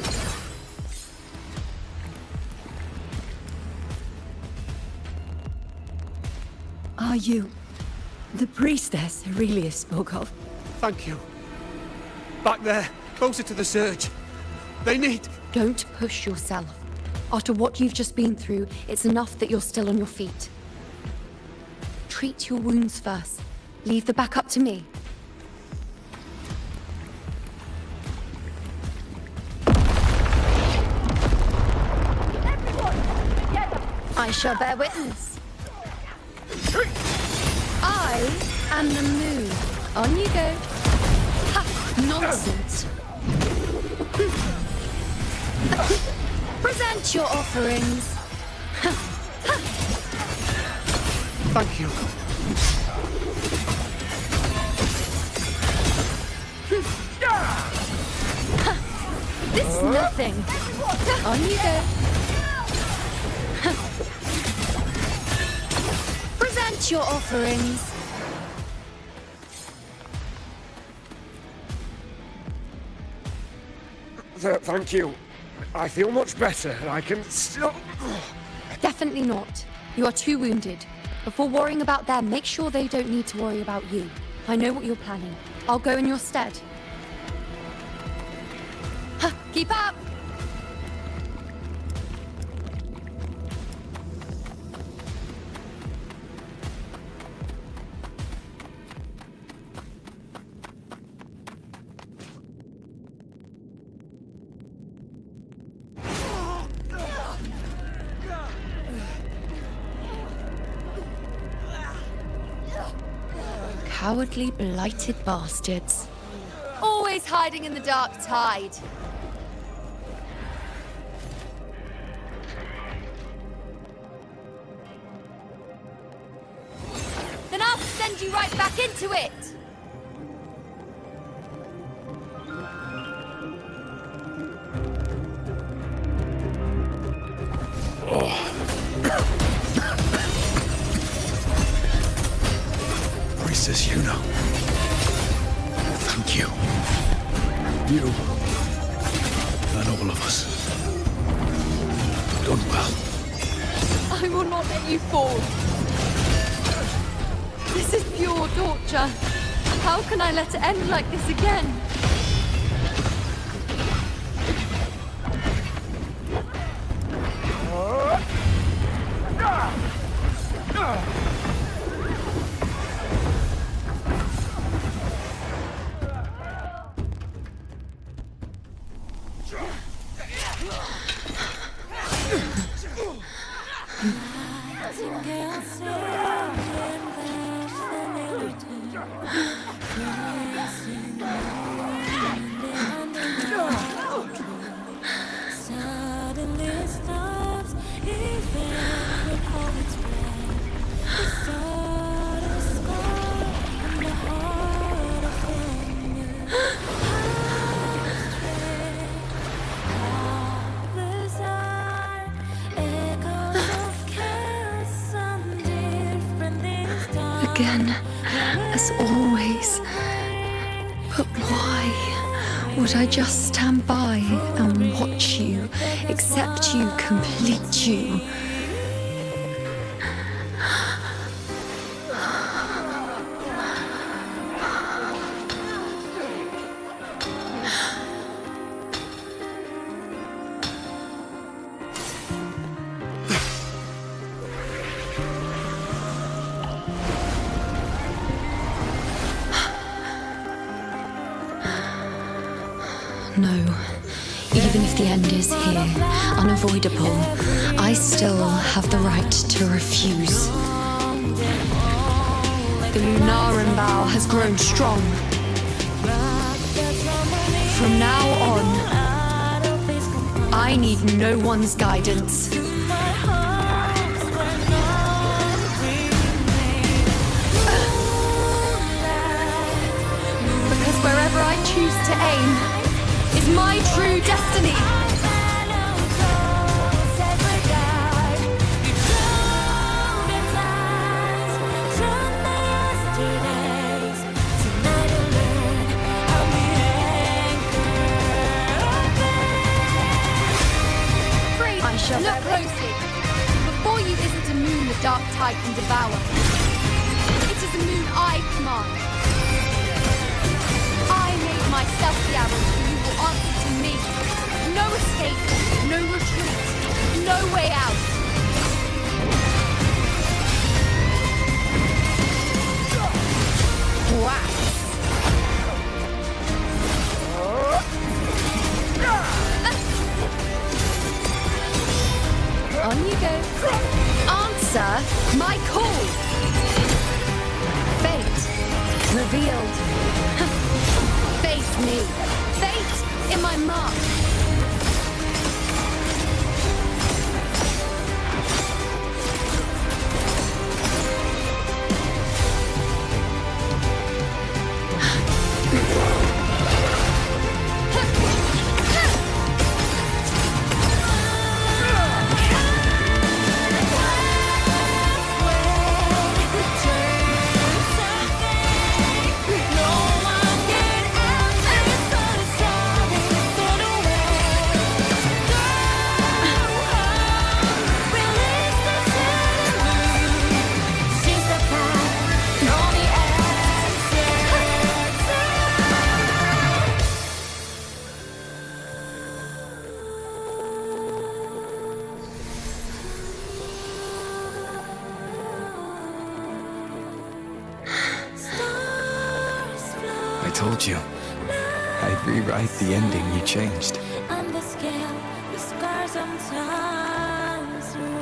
Are you the priestess Aurelius spoke of? Thank you. Back there, closer to the surge. They need... Don't push yourself. After what you've just been through, it's enough that you're still on your feet. Treat your wounds first. Leave the back up to me. I shall bear witness. I am the moon. On you go. Ha! Nonsense. Present your offerings. Thank you. This is nothing. On you go. Present your offerings. Thank you. I feel much better. I can still... Definitely not. You are too wounded. Before worrying about them, make sure they don't need to worry about you. I know what you're planning. I'll go in your stead. Huh, keep up! Cowardly, blighted bastards. Always hiding in the dark tide. Then I'll send you right back into it! Priestess Iuno. Thank you. You and all of us have done well. I will not let you fall. This is pure torture. How can I let it end like this again? Again, as always. But why would I just stand by and watch you, accept you, complete you? No. Even if the end is here, unavoidable, I still have the right to refuse. The Lunaran bow has grown strong. From now on, I need no one's guidance. Because wherever I choose to aim, is my true destiny. Free, I shall look closely. Before you isn't a moon the dark tide can devour. It is a moon I command. I made myself the arrow. Answer to me. No escape, no retreat, no way out. Whack. On you go. Answer my call. Fate revealed. Face me. Fate in my mark. told you. I'd rewrite the ending you changed. On the scale, the scars sometimes ring.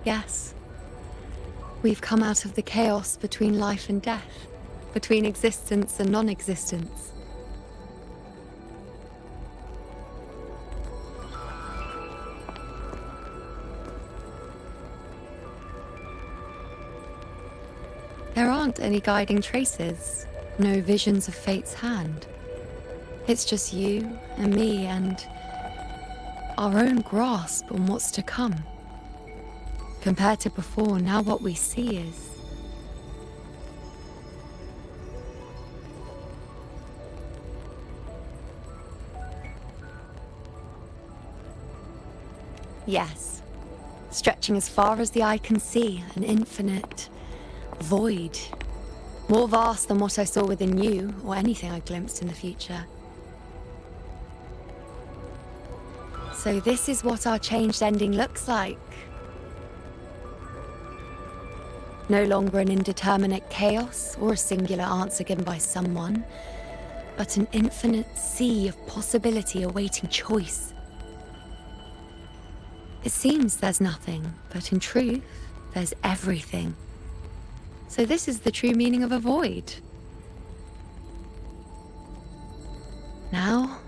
Yes. We've come out of the chaos between life and death, between existence and non-existence. There aren't any guiding traces, no visions of fate's hand. It's just you and me and our own grasp on what's to come. Compared to before, now what we see is... Yes. Stretching as far as the eye can see, an infinite void. More vast than what I saw within you, or anything I glimpsed in the future. So this is what our changed ending looks like. No longer an indeterminate chaos or a singular answer given by someone, but an infinite sea of possibility awaiting choice. It seems there's nothing, but in truth, there's everything. So this is the true meaning of a void. Now,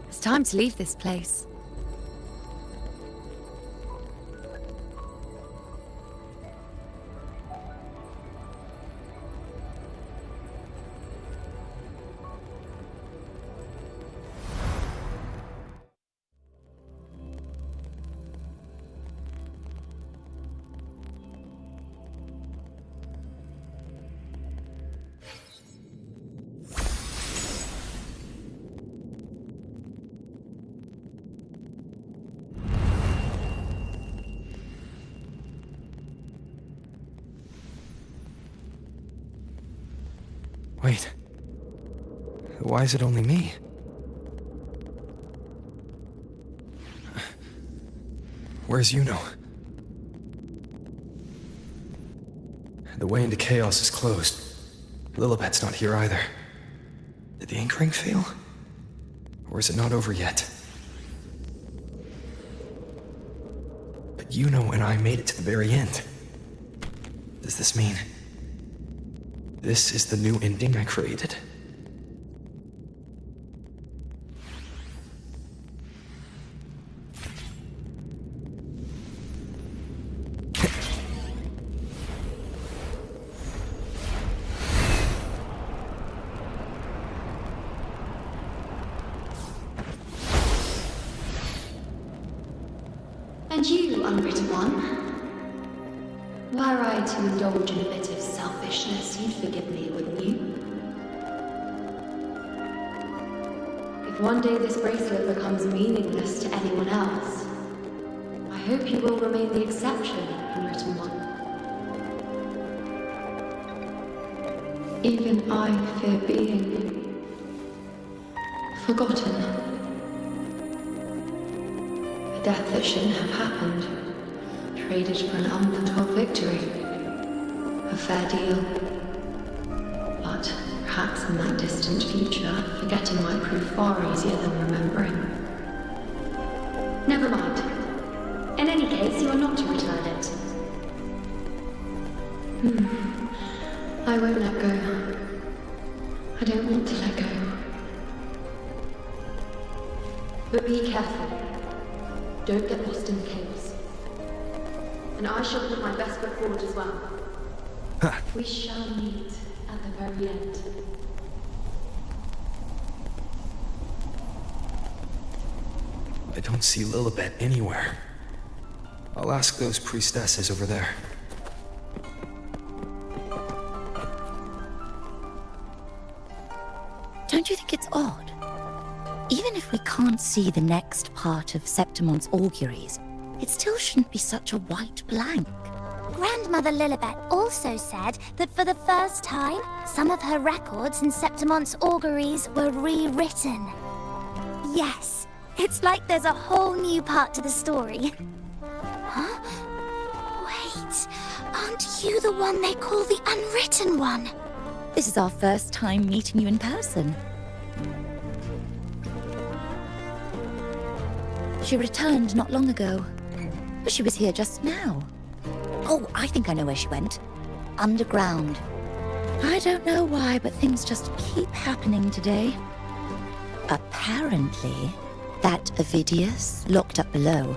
it's time to leave this place. Wait. Why is it only me? Where's Yuno? The way into chaos is closed. Lilibet's not here either. Did the anchoring fail? Or is it not over yet? But Yuno and I made it to the very end. Does this mean... this is the new ending I created? And you, unwritten one? Were I to indulge in a bit of selfishness, you'd forgive me, wouldn't you? If one day this bracelet becomes meaningless to anyone else, I hope you will remain the exception, unwritten one. Even I fear being forgotten. A death that shouldn't have happened, traded for an unforetold victory. A fair deal. But perhaps in that distant future, forgetting might prove far easier than remembering. Never mind. In any case, you are not to return it. I won't let go. I don't want to let go. But be careful. Don't get lost in the chaos. And I shall put my best foot forward as well. We shall meet at the very end. I don't see Lilibet anywhere. I'll ask those priestesses over there. Don't you think it's odd? Even if we can't see the next part of Septimon's auguries, it still shouldn't be such a white blank. Grandmother Lilibet also said that for the first time, some of her records in Septimon's auguries were rewritten. Yes, it's like there's a whole new part to the story. Huh? Wait, aren't you the one they call the Unwritten One? This is our first time meeting you in person. She returned not long ago, but she was here just now. Oh, I think I know where she went. Underground. I don't know why, but things just keep happening today. Apparently, that Ovidius, locked up below,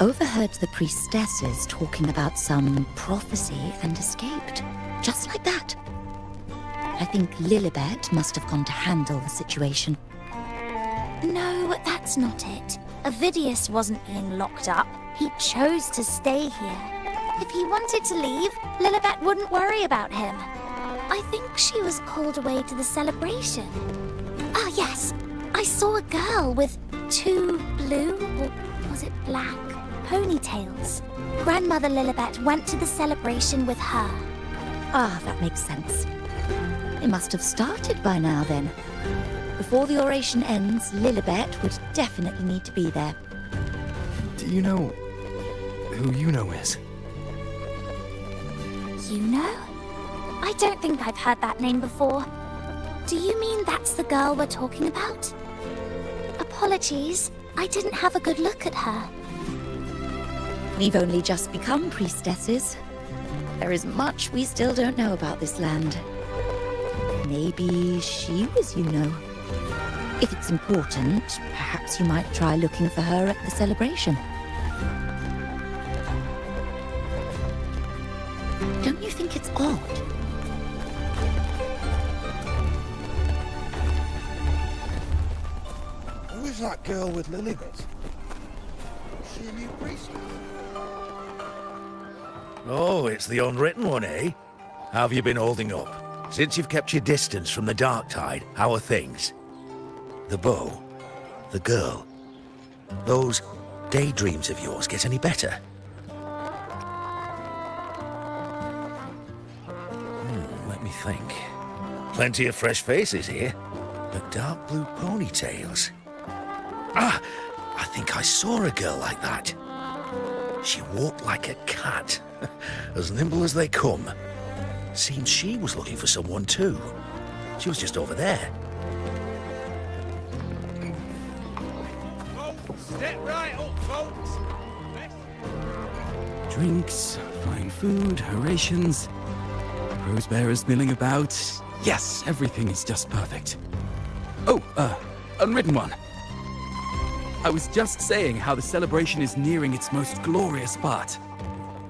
overheard the priestesses talking about some prophecy and escaped. Just like that. I think Lilibet must have gone to handle the situation. No, that's not it. Ovidius wasn't being locked up. He chose to stay here. If he wanted to leave, Lilibet wouldn't worry about him. I think she was called away to the celebration. Ah, yes. I saw a girl with 2 blue, or was it black, ponytails. Grandmother Lilibet went to the celebration with her. Ah, that makes sense. It must have started by now then. Before the oration ends, Lilibet would definitely need to be there. Do you know who Yuno is? Yuno? I don't think I've heard that name before. Do you mean that's the girl we're talking about? Apologies, I didn't have a good look at her. We've only just become priestesses. There is much we still don't know about this land. Maybe she was Yuno. If it's important, perhaps you might try looking for her at the celebration. Don't you think it's odd? Who is that girl with Lilibet? Is she a new priestess? Oh, it's the Unwritten One, eh? How have you been holding up? Since you've kept your distance from the dark tide, how are things? The bow, the girl, those daydreams of yours get any better? Let me think. Plenty of fresh faces here, but dark blue ponytails. Ah, I think I saw a girl like that. She walked like a cat, as nimble as they come. Seems she was looking for someone too. She was just over there. Step right up, folks. Drinks, fine food, orations, rose bearers milling about. Yes, everything is just perfect. Oh, Unwritten One. I was just saying how the celebration is nearing its most glorious part.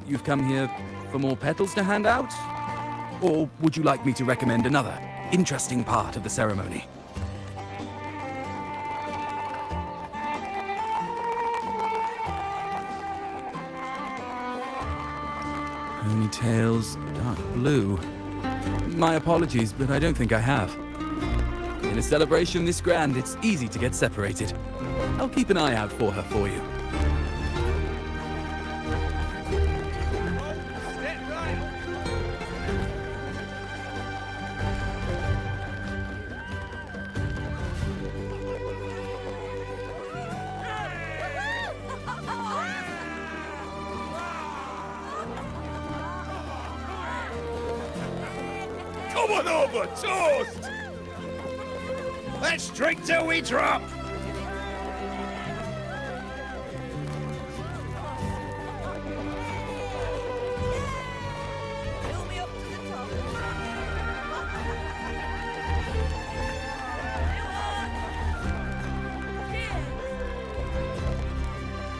You've come here for more petals to hand out? Or would you like me to recommend another interesting part of the ceremony? Ponytails, dark blue. My apologies, but I don't think I have. In a celebration this grand, it's easy to get separated. I'll keep an eye out for her for you. Come on over, toast! Let's drink till we drop!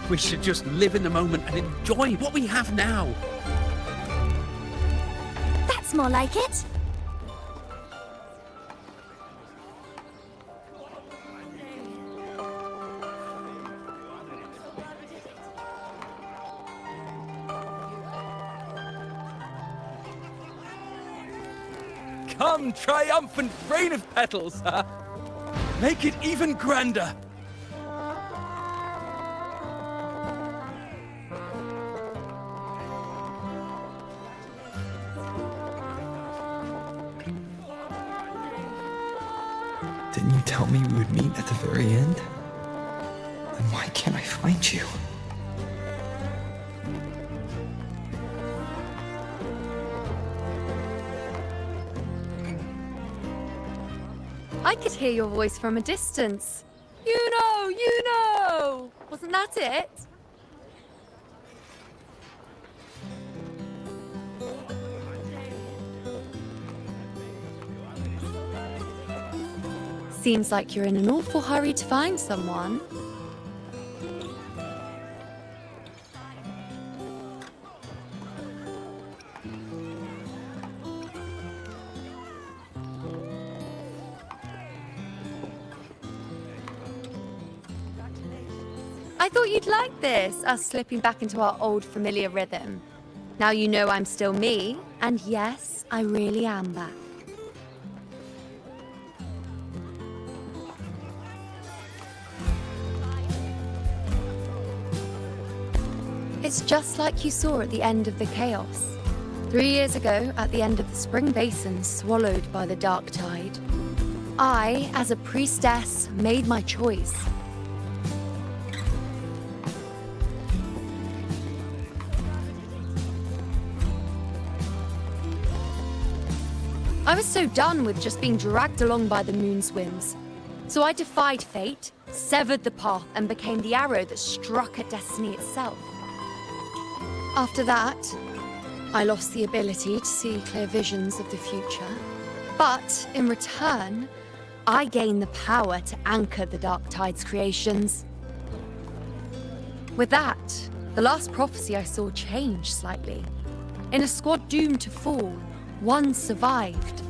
We should just live in the moment and enjoy what we have now. That's more like it. Come, triumphant rain of petals, huh? Make it even grander! Didn't you tell me we would meet at the very end? Then why can't I find you? I could hear your voice from a distance. Uno! Wasn't that it? Seems like you're in an awful hurry to find someone. I thought you'd like this, us slipping back into our old familiar rhythm. Now you know I'm still me, and yes, I really am back. It's just like you saw at the end of the chaos. 3 years ago, at the end of the spring basin swallowed by the dark tide, I, as a priestess, made my choice. I was so done with just being dragged along by the moon's whims. So I defied fate, severed the path, and became the arrow that struck at destiny itself. After that, I lost the ability to see clear visions of the future. But in return, I gained the power to anchor the Dark Tide's creations. With that, the last prophecy I saw changed slightly. In a squad doomed to fall, one survived.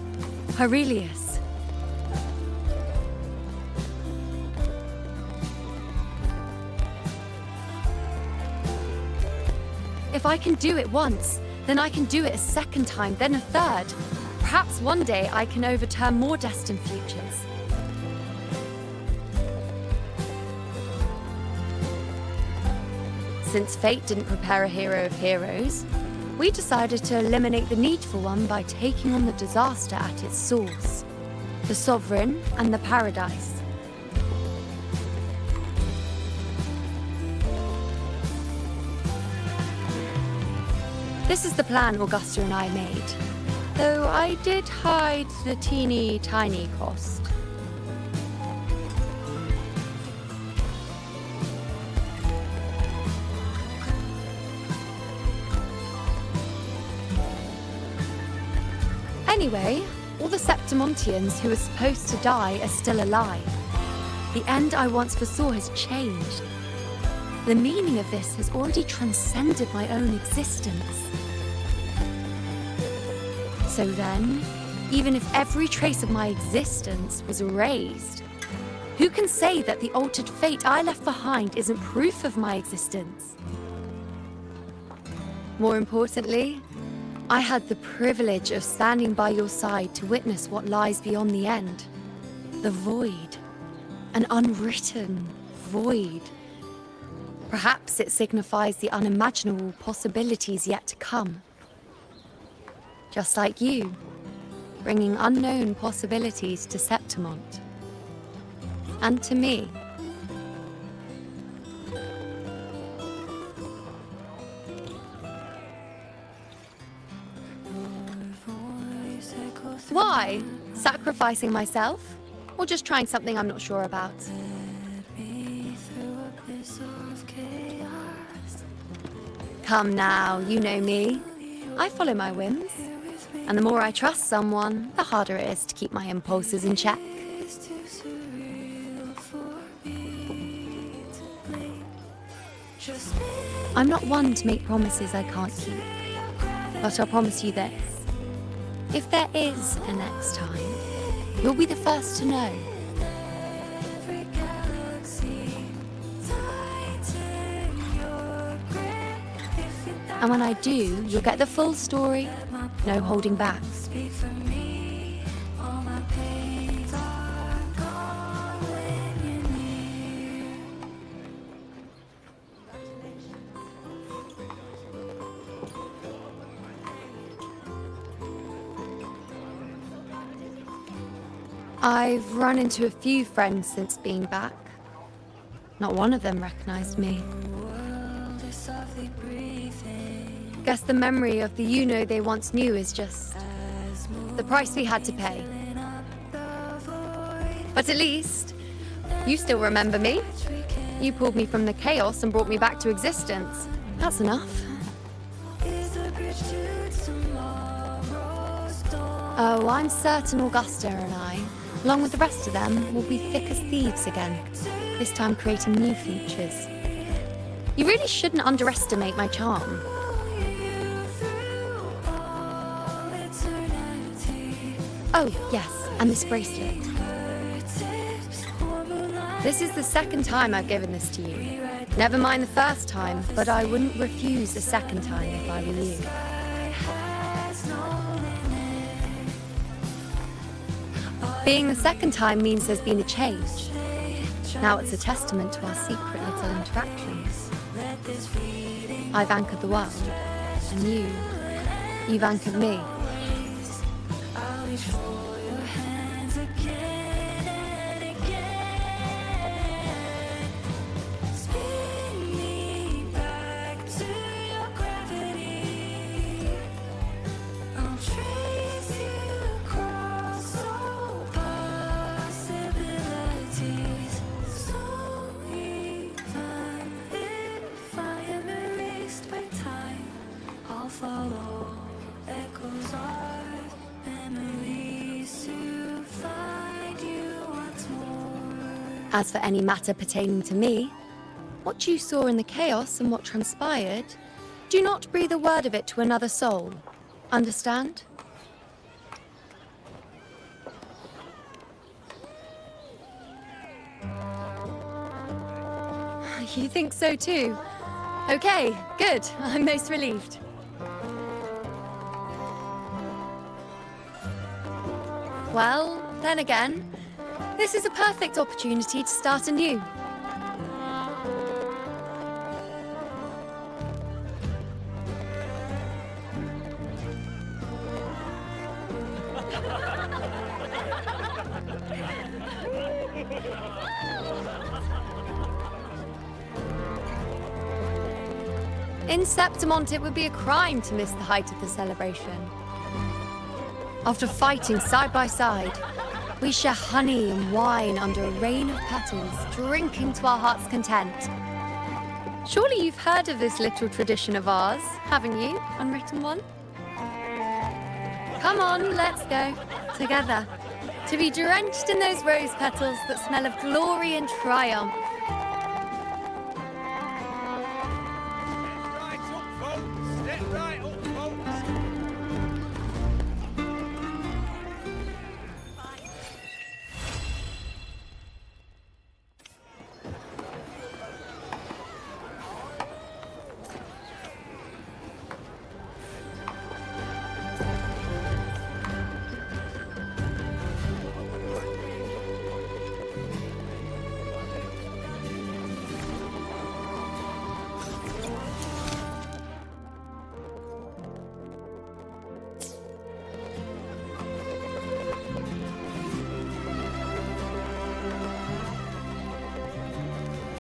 Aurelius. If I can do it once, then I can do it a second time, then a third. Perhaps one day I can overturn more destined futures. Since fate didn't prepare a hero of heroes, we decided to eliminate the needful one by taking on the disaster at its source, the Sovereign and the Paradise. This is the plan Augusta and I made, though I did hide the teeny tiny cost. Anyway, all the Septimontians who were supposed to die are still alive. The end I once foresaw has changed. The meaning of this has already transcended my own existence. So then, even if every trace of my existence was erased, who can say that the altered fate I left behind isn't proof of my existence? More importantly, I had the privilege of standing by your side to witness what lies beyond the end. The void. An unwritten void. Perhaps it signifies the unimaginable possibilities yet to come. Just like you, bringing unknown possibilities to Septimont. And to me. Why? Sacrificing myself? Or just trying something I'm not sure about? Come now, you know me. I follow my whims. And the more I trust someone, the harder it is to keep my impulses in check. I'm not one to make promises I can't keep. But I'll promise you this. If there is a next time, you'll be the first to know. And when I do, you'll get the full story, no holding back. I've run into a few friends since being back. Not one of them recognized me. Guess the memory of the iuno they once knew is just the price we had to pay. But at least, you still remember me. You pulled me from the chaos and brought me back to existence. That's enough. Oh, I'm certain Augusta and I, along with the rest of them, will be thick as thieves again, this time creating new futures. You really shouldn't underestimate my charm. Oh, yes, and this bracelet. This is the second time I've given this to you. Never mind the first time, but I wouldn't refuse a second time if I were you. Being the second time means there's been a change. Now it's a testament to our secret little interactions. I've anchored the world, and you've anchored me. As for any matter pertaining to me, what you saw in the chaos and what transpired, do not breathe a word of it to another soul. Understand? You think so too? Okay, good. I'm most relieved. Well, then again, this is a perfect opportunity to start anew. In Septimont, it would be a crime to miss the height of the celebration. After fighting side by side, we share honey and wine under a rain of petals, drinking to our heart's content. Surely you've heard of this little tradition of ours, haven't you, unwritten one? Come on, let's go, together, to be drenched in those rose petals that smell of glory and triumph.